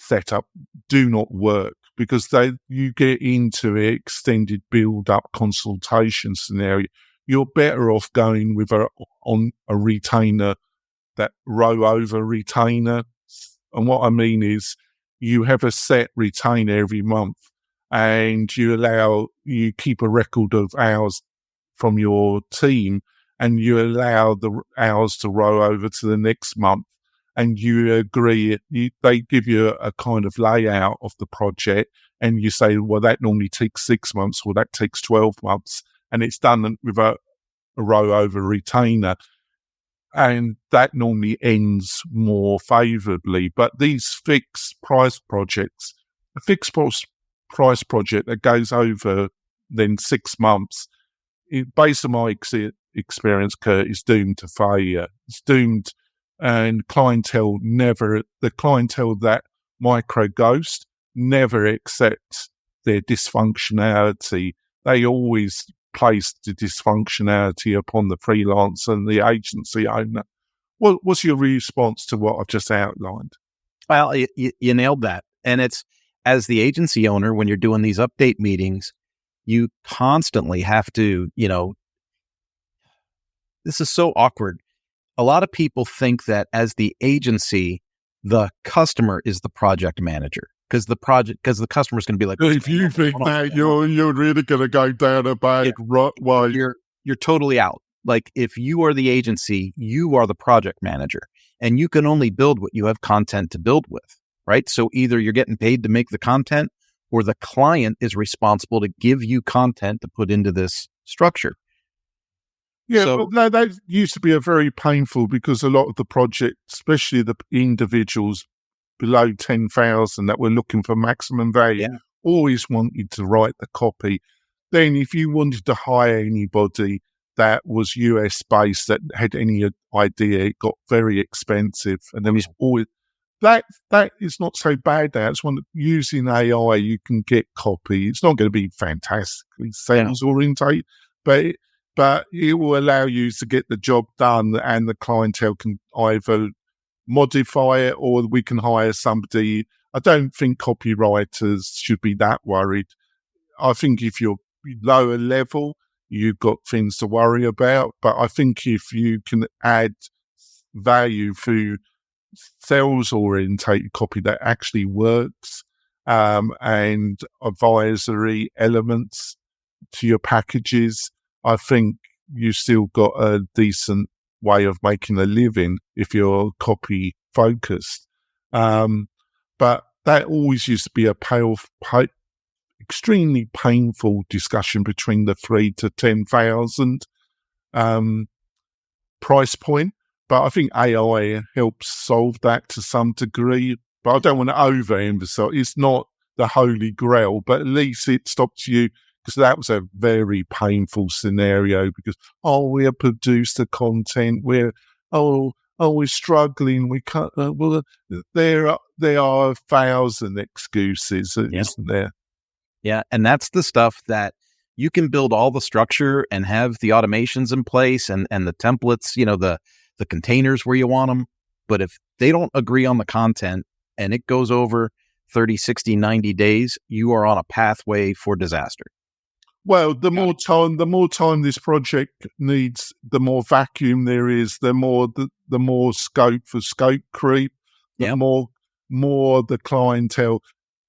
setup do not work, because you get into an extended build-up consultation scenario. You're better off going with a retainer, that row over retainer. And what I mean is, you have a set retainer every month, and you keep a record of hours from your team, and you allow the hours to roll over to the next month, and you agree, they give you a kind of layout of the project, and you say, well, that normally takes 6 months, or that takes 12 months, and it's done with a roll over retainer. And that normally ends more favourably. But these fixed price projects, a fixed price project that goes over then 6 months, based on my experience, Kurt, is doomed to failure. It's doomed, and the clientele that micro ghost never accepts their dysfunctionality. They always place the dysfunctionality upon the freelancer and the agency owner. What's your response to what I've just outlined? Well, you nailed that. And it's, as the agency owner, when you're doing these update meetings, you constantly have to, this is so awkward. A lot of people think that as the agency, the customer is the project manager. Because the customer's going to be like, if you think that, you're really going to go down a bad way. You're totally out. Like, if you are the agency, you are the project manager, and you can only build what you have content to build with, right? So either you're getting paid to make the content, or the client is responsible to give you content to put into this structure. Yeah, so, no, that used to be a very painful, because a lot of the projects, especially the individuals below 10,000 that were looking for maximum value, always wanted to write the copy. Then if you wanted to hire anybody that was US based, that had any idea, it got very expensive. And there was always, that is not so bad now. It's using AI, you can get copy. It's not going to be fantastically sales orientated, but it will allow you to get the job done, and the clientele can either modify it, or we can hire somebody. I don't think copywriters should be that worried. I think if you're lower level, you've got things to worry about. But I think if you can add value through sales-orientated copy that actually works, and advisory elements to your packages, I think you still got a decent way of making a living if you're copy focused. But that always used to be extremely painful discussion between the 3 to 10,000 price point. But I think AI helps solve that to some degree. But I don't want to overemphasize. It's not the holy grail, but at least it stops you, because that was a very painful scenario, because, we have produced the content, we're struggling, we can't, there are 1,000 excuses, isn't there? Yeah, and that's the stuff that you can build all the structure and have the automations in place and the templates, the containers where you want them. But if they don't agree on the content and it goes over 30, 60, 90 days, you are on a pathway for disaster. Well, the more time this project needs, the more vacuum there is, the more scope for scope creep, the more the clientele.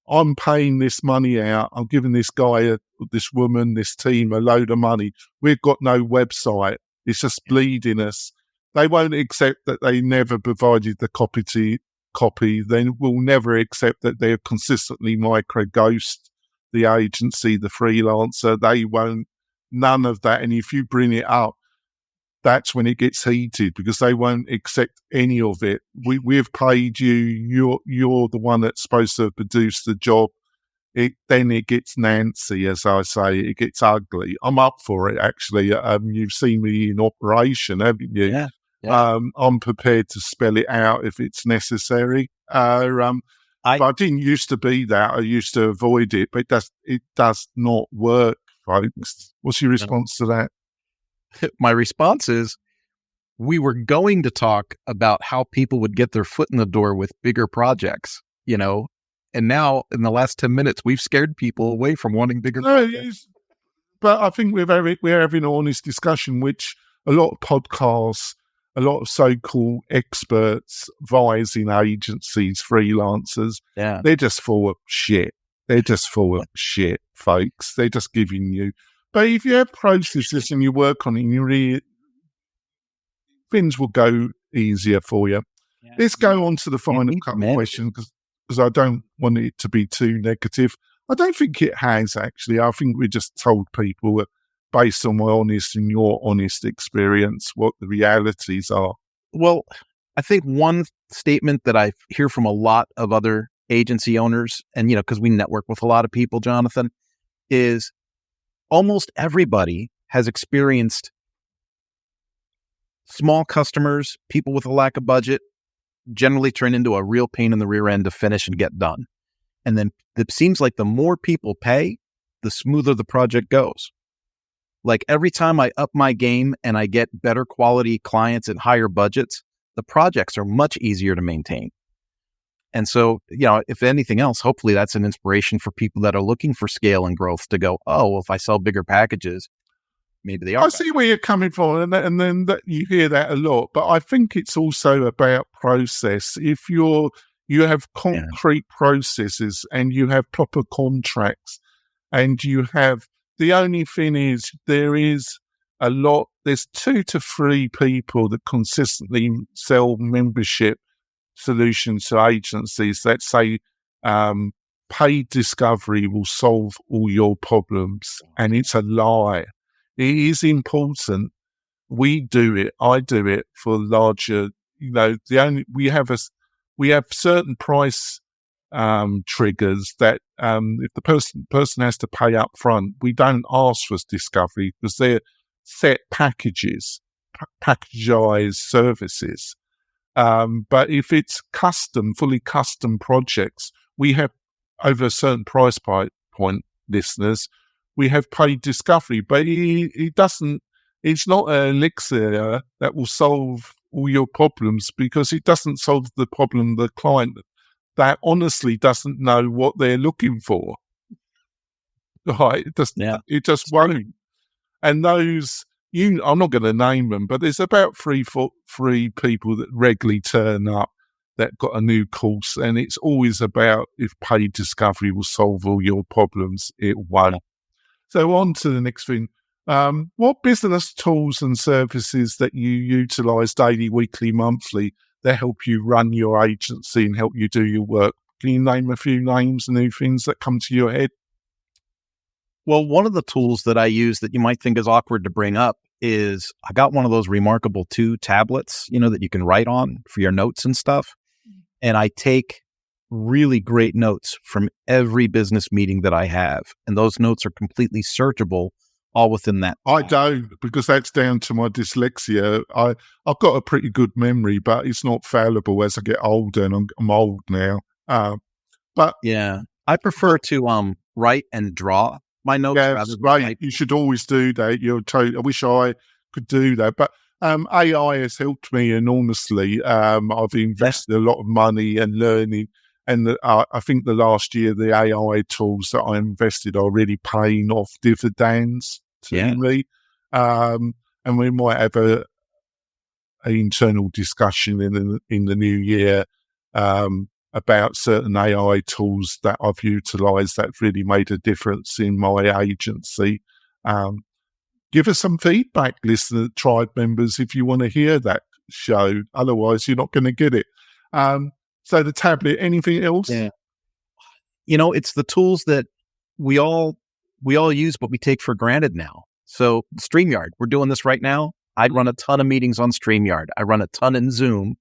I'm paying this money out. I'm giving this guy, this woman, this team a load of money. We've got no website. It's just bleeding us. They won't accept that they never provided the copy. They will never accept that they're consistently micro ghost the agency, the freelancer. They won't, none of that. And if you bring it up, that's when it gets heated, because they won't accept any of it. We've paid you. You're the one that's supposed to produce the job. Then it gets Nancy, as I say. It gets ugly. I'm up for it, actually. You've seen me in operation, haven't you? Yeah. I'm prepared to spell it out if it's necessary. But I didn't used to be that. I used to avoid it, but it does not work, folks. What's your response to that? My response is, we were going to talk about how people would get their foot in the door with bigger projects, and now in the last 10 minutes, we've scared people away from wanting bigger projects. But I think we're having an honest discussion, which a lot of podcasts, a lot of so-called experts, advising agencies, freelancers, they're just full of shit. They're just full of shit, folks. They're just giving you. But if you have processes and you work on it, and things will go easier for you. Yeah. Let's go on to the final couple of questions because I don't want it to be too negative. I don't think it has, actually. I think we just told people, based on my honest and your honest experience, what the realities are. Well, I think one statement that I hear from a lot of other agency owners, and, because we network with a lot of people, Jonathan, is almost everybody has experienced small customers, people with a lack of budget, generally turn into a real pain in the rear end to finish and get done. And then it seems like the more people pay, the smoother the project goes. Like every time I up my game and I get better quality clients and higher budgets, the projects are much easier to maintain. And so, if anything else, hopefully that's an inspiration for people that are looking for scale and growth to go, oh, well, if I sell bigger packages, maybe they are. I see where you're coming from, and then you hear that a lot. But I think it's also about process. If you have concrete processes and you have proper contracts, and you have, the only thing is there's 2 to 3 people that consistently sell membership solutions to agencies that say paid discovery will solve all your problems, and it's a lie. It is important. We do it. I do it for larger. We have certain price triggers that if the person has to pay up front, we don't ask for discovery because they're set packages, packagized services. But if it's fully custom projects, we have over a certain price point, listeners, we have paid discovery, but it's not an elixir that will solve all your problems, because it doesn't solve the problem of the client that honestly doesn't know what they're looking for. Right? It just won't. And those, I'm not going to name them, but there's about three people that regularly turn up that got a new course, and it's always about if paid discovery will solve all your problems. It won't. So on to the next thing. What business tools and services that you utilize daily, weekly, monthly that help you run your agency and help you do your work? Can you name a few names and new things that come to your head? Well, one of the tools that I use that you might think is awkward to bring up is I got one of those Remarkable 2 tablets, that you can write on for your notes and stuff. And I take really great notes from every business meeting that I have. And those notes are completely searchable all within that. I don't, because that's down to my dyslexia. I've got a pretty good memory, but it's not fallible as I get older, and I'm old now. But yeah, I prefer to write and draw my notes. Yeah, right. You should always do that. I wish I could do that, but AI has helped me enormously. I've invested a lot of money and learning, and I think the last year the AI tools that I invested are really paying off dividends to me. And we might have an internal discussion in the new year about certain AI tools that I've utilised that really made a difference in my agency. Give us some feedback, listener, tribe members, if you want to hear that show. Otherwise, you're not going to get it. So the tablet, anything else? Yeah. It's the tools that we all use, but we take for granted now. So StreamYard, we're doing this right now. I run a ton of meetings on StreamYard. I run a ton in Zoom.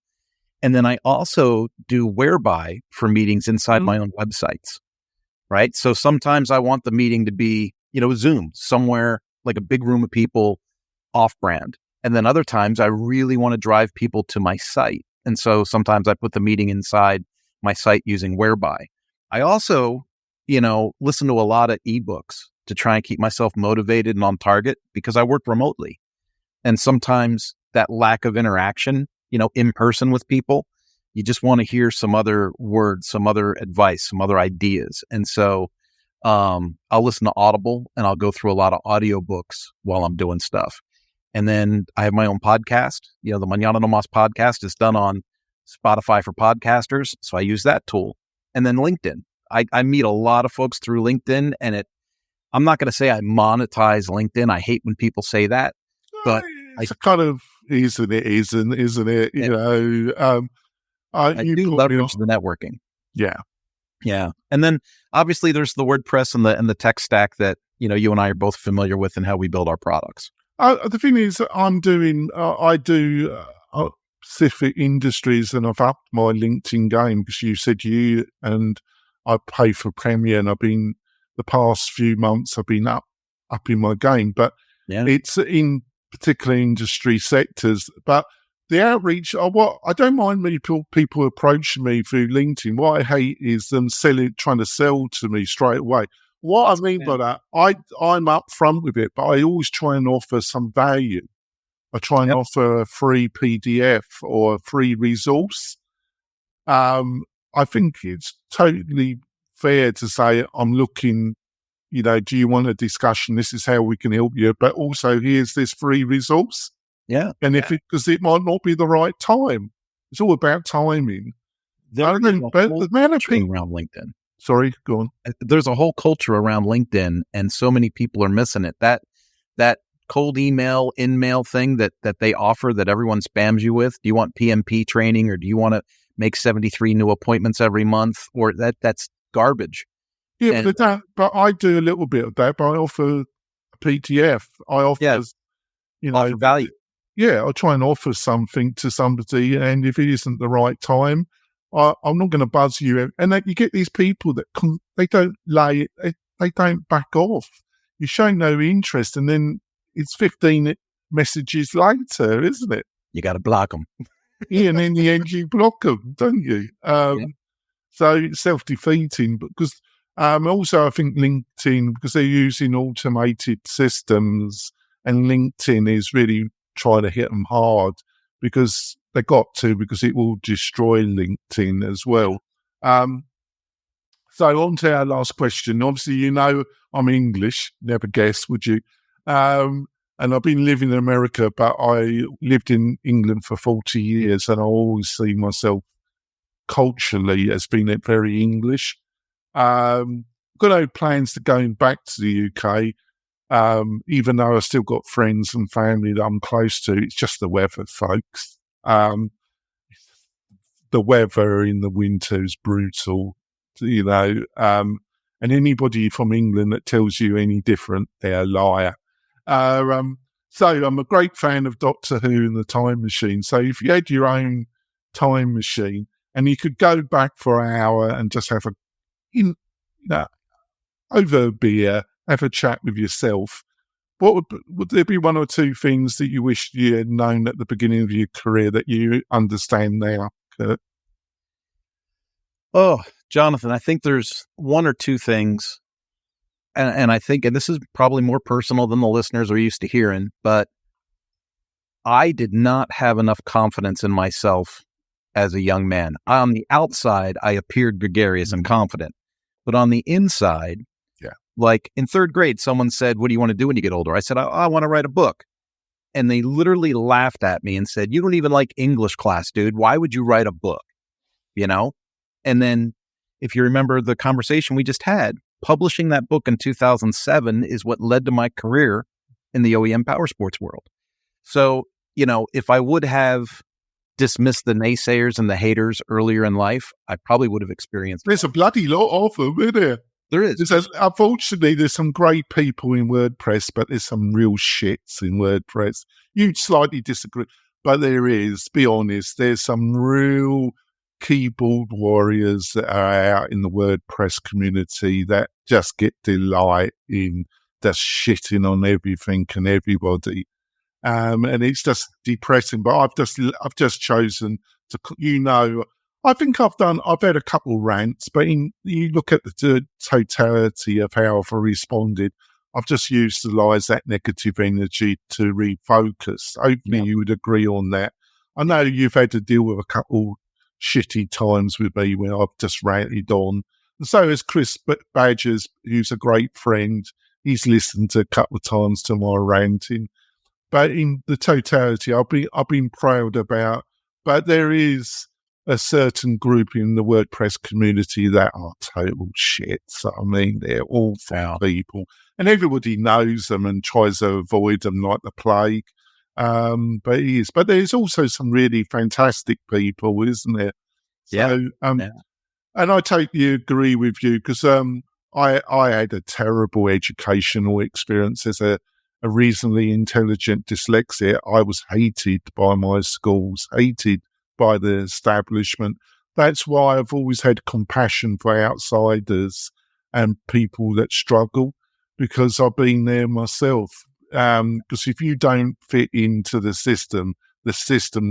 And then I also do Whereby for meetings inside my own websites, right? So sometimes I want the meeting to be, Zoom, somewhere like a big room of people off-brand. And then other times I really want to drive people to my site. And so sometimes I put the meeting inside my site using Whereby. I also, listen to a lot of ebooks to try and keep myself motivated and on target because I work remotely. And sometimes that lack of interaction, in person with people, you just want to hear some other words, some other advice, some other ideas. And so I'll listen to Audible and I'll go through a lot of audiobooks while I'm doing stuff. And then I have my own podcast. The MananaNoMas podcast is done on Spotify for podcasters. So I use that tool. And then LinkedIn. I meet a lot of folks through LinkedIn, and I'm not going to say I monetize LinkedIn. I hate when people say that, but it's kind of isn't it? I do leverage the networking. Yeah. And then obviously there's the WordPress and the tech stack that, you and I are both familiar with and how we build our products. The thing is, I do specific industries, and I've upped my LinkedIn game because you said and I pay for Premier, and the past few months I've been upping my game, but it's in particular industry sectors. But the outreach, I don't mind people approaching me through LinkedIn. What I hate is them trying to sell to me straight away. What I mean by that, I'm upfront with it, but I always try and offer some value. I try and offer a free PDF or a free resource. I think it's totally fair to say I'm looking, do you want a discussion? This is how we can help you. But also here's this free resource. Yeah. And because it might not be the right time. It's all about timing. There's the amount of people around LinkedIn. Sorry, go on. There's a whole culture around LinkedIn, and so many people are missing it. That cold email, in-mail thing that they offer that everyone spams you with. Do you want PMP training, or do you want to make 73 new appointments every month? Or that's garbage. Yeah, but I do a little bit of that, but I offer a PDF. I offer, offer value. Yeah, I try and offer something to somebody, and if it isn't the right time, I'm not going to buzz you. And you get these people that they don't they don't back off. You show no interest, and then it's 15 messages later, isn't it? You got to block them. Yeah, and in the end you block them, don't you? So it's self-defeating, because also I think LinkedIn, because they're using automated systems, and LinkedIn is really trying to hit them hard because they got to, because it will destroy LinkedIn as well. So on to our last question. Obviously, I'm English, never guess, would you? And I've been living in America, but I lived in England for 40 years, and I always see myself culturally as being very English. Got no plans to going back to the UK, even though I still got friends and family that I'm close to. It's just the weather, folks. The weather in the winter is brutal, and anybody from England that tells you any different, they're a liar. So I'm a great fan of Doctor Who and the Time Machine. So if you had your own time machine and you could go back for an hour and just have over a beer, have a chat with yourself, would there be one or two things that you wish you had known at the beginning of your career that you understand now, Kurt? Oh, Jonathan, I think there's one or two things, and I think, and this is probably more personal than the listeners are used to hearing, but I did not have enough confidence in myself as a young man. On the outside, I appeared gregarious and confident, but on the inside, like in third grade, someone said, "What do you want to do when you get older?" I said, I want to write a book. And they literally laughed at me and said, "You don't even like English class, dude. Why would you write a book?" And then if you remember the conversation we just had, publishing that book in 2007 is what led to my career in the OEM power sports world. So, if I would have dismissed the naysayers and the haters earlier in life, I probably would have experienced There's a bloody lot of them, isn't there? There is. Unfortunately, there's some great people in WordPress, but there's some real shits in WordPress. You'd slightly disagree, but there is, be honest, there's some real keyboard warriors that are out in the WordPress community that just get delight in just shitting on everything and everybody. And it's just depressing, but I've just chosen to, I think I've had a couple rants, but you look at the totality of how I've responded, I've just utilised that negative energy to refocus. Hopefully you would agree on that. I know you've had to deal with a couple shitty times with me when I've just ranted on. And so has Chris Badgers, who's a great friend. He's listened a couple of times to my ranting. But in the totality, I've been proud about. But there is a certain group in the WordPress community that are total shit. So, I mean, they're awful people, and everybody knows them and tries to avoid them like the plague. But it is. But there's also some really fantastic people, isn't there? So, and I totally agree with you, because I had a terrible educational experience as a reasonably intelligent dyslexic. I was hated by my schools, hated by the establishment. That's why I've always had compassion for outsiders and people that struggle, because I've been there myself. Because if you don't fit into the system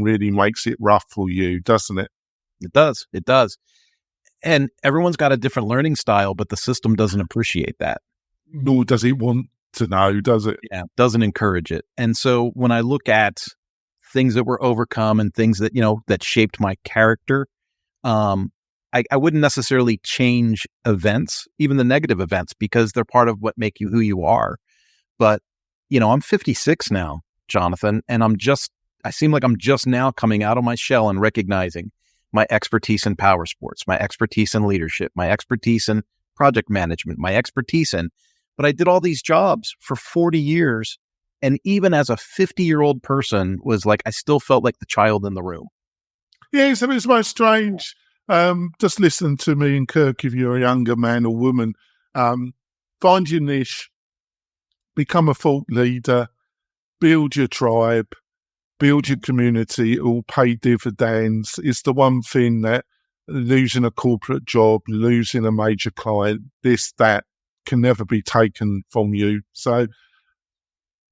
really makes it rough for you, doesn't it? It does. And everyone's got a different learning style, but the system doesn't appreciate that. Nor does it want to know, does it? Yeah, doesn't encourage it. And so when I look at things that were overcome and things that, that shaped my character, I wouldn't necessarily change events, even the negative events, because they're part of what make you who you are. But, I'm 56 now, Jonathan, and I seem like I'm just now coming out of my shell and recognizing my expertise in power sports, my expertise in leadership, my expertise in project management, but I did all these jobs for 40 years. And even as a 50-year-old person was like, I still felt like the child in the room. Yes, it's most strange. Just listen to me and Kirk, if you're a younger man or woman, find your niche, become a thought leader, build your tribe, build your community. It will pay dividends. It's the one thing that losing a corporate job, losing a major client, that can never be taken from you. So,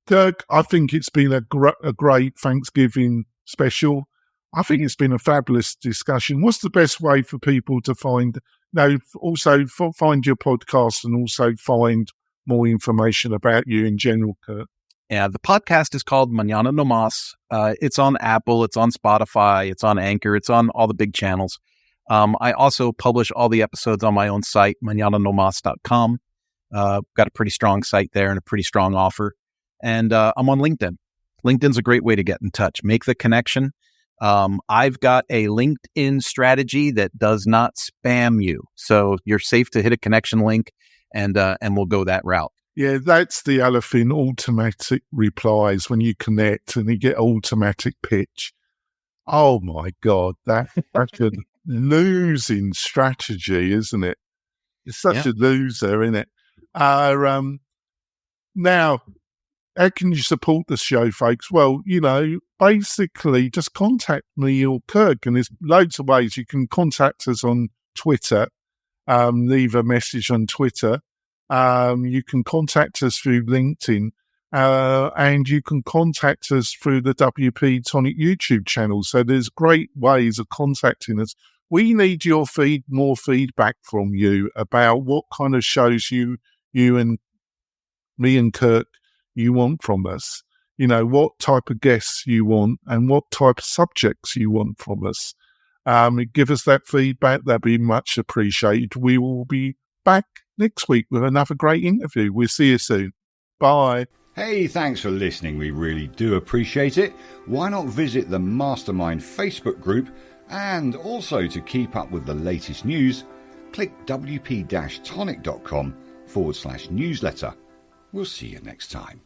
Kirk, I think it's been a great Thanksgiving special. I think it's been a fabulous discussion. What's the best way for people to find your podcast and also find more information about you in general, Kirk? Yeah, the podcast is called MananaNoMas. It's on Apple, it's on Spotify, it's on Anchor, it's on all the big channels. I also publish all the episodes on my own site, MananaNoMas.com. Got a pretty strong site there and a pretty strong offer. And I'm on LinkedIn. LinkedIn's a great way to get in touch. Make the connection. I've got a LinkedIn strategy that does not spam you. So you're safe to hit a connection link and we'll go that route. Yeah, that's the other thing, automatic replies when you connect and you get automatic pitch. Oh my God, that's a losing strategy, isn't it? It's such a loser, isn't it? Now, how can you support the show, folks? Well, basically just contact me or Kirk, and there's loads of ways. You can contact us on Twitter, leave a message on Twitter. You can contact us through LinkedIn, and you can contact us through the WP-Tonic YouTube channel. So there's great ways of contacting us. We need your more feedback from you about what kind of shows you and me and Kirk you want from us. What type of guests you want and what type of subjects you want from us. Give us that feedback. That'd be much appreciated. We will be back next week with another great interview. We'll see you soon. Bye. Hey, thanks for listening. We really do appreciate it. Why not visit the Mastermind Facebook group? And also, to keep up with the latest news, click wp-tonic.com/newsletter. We'll see you next time.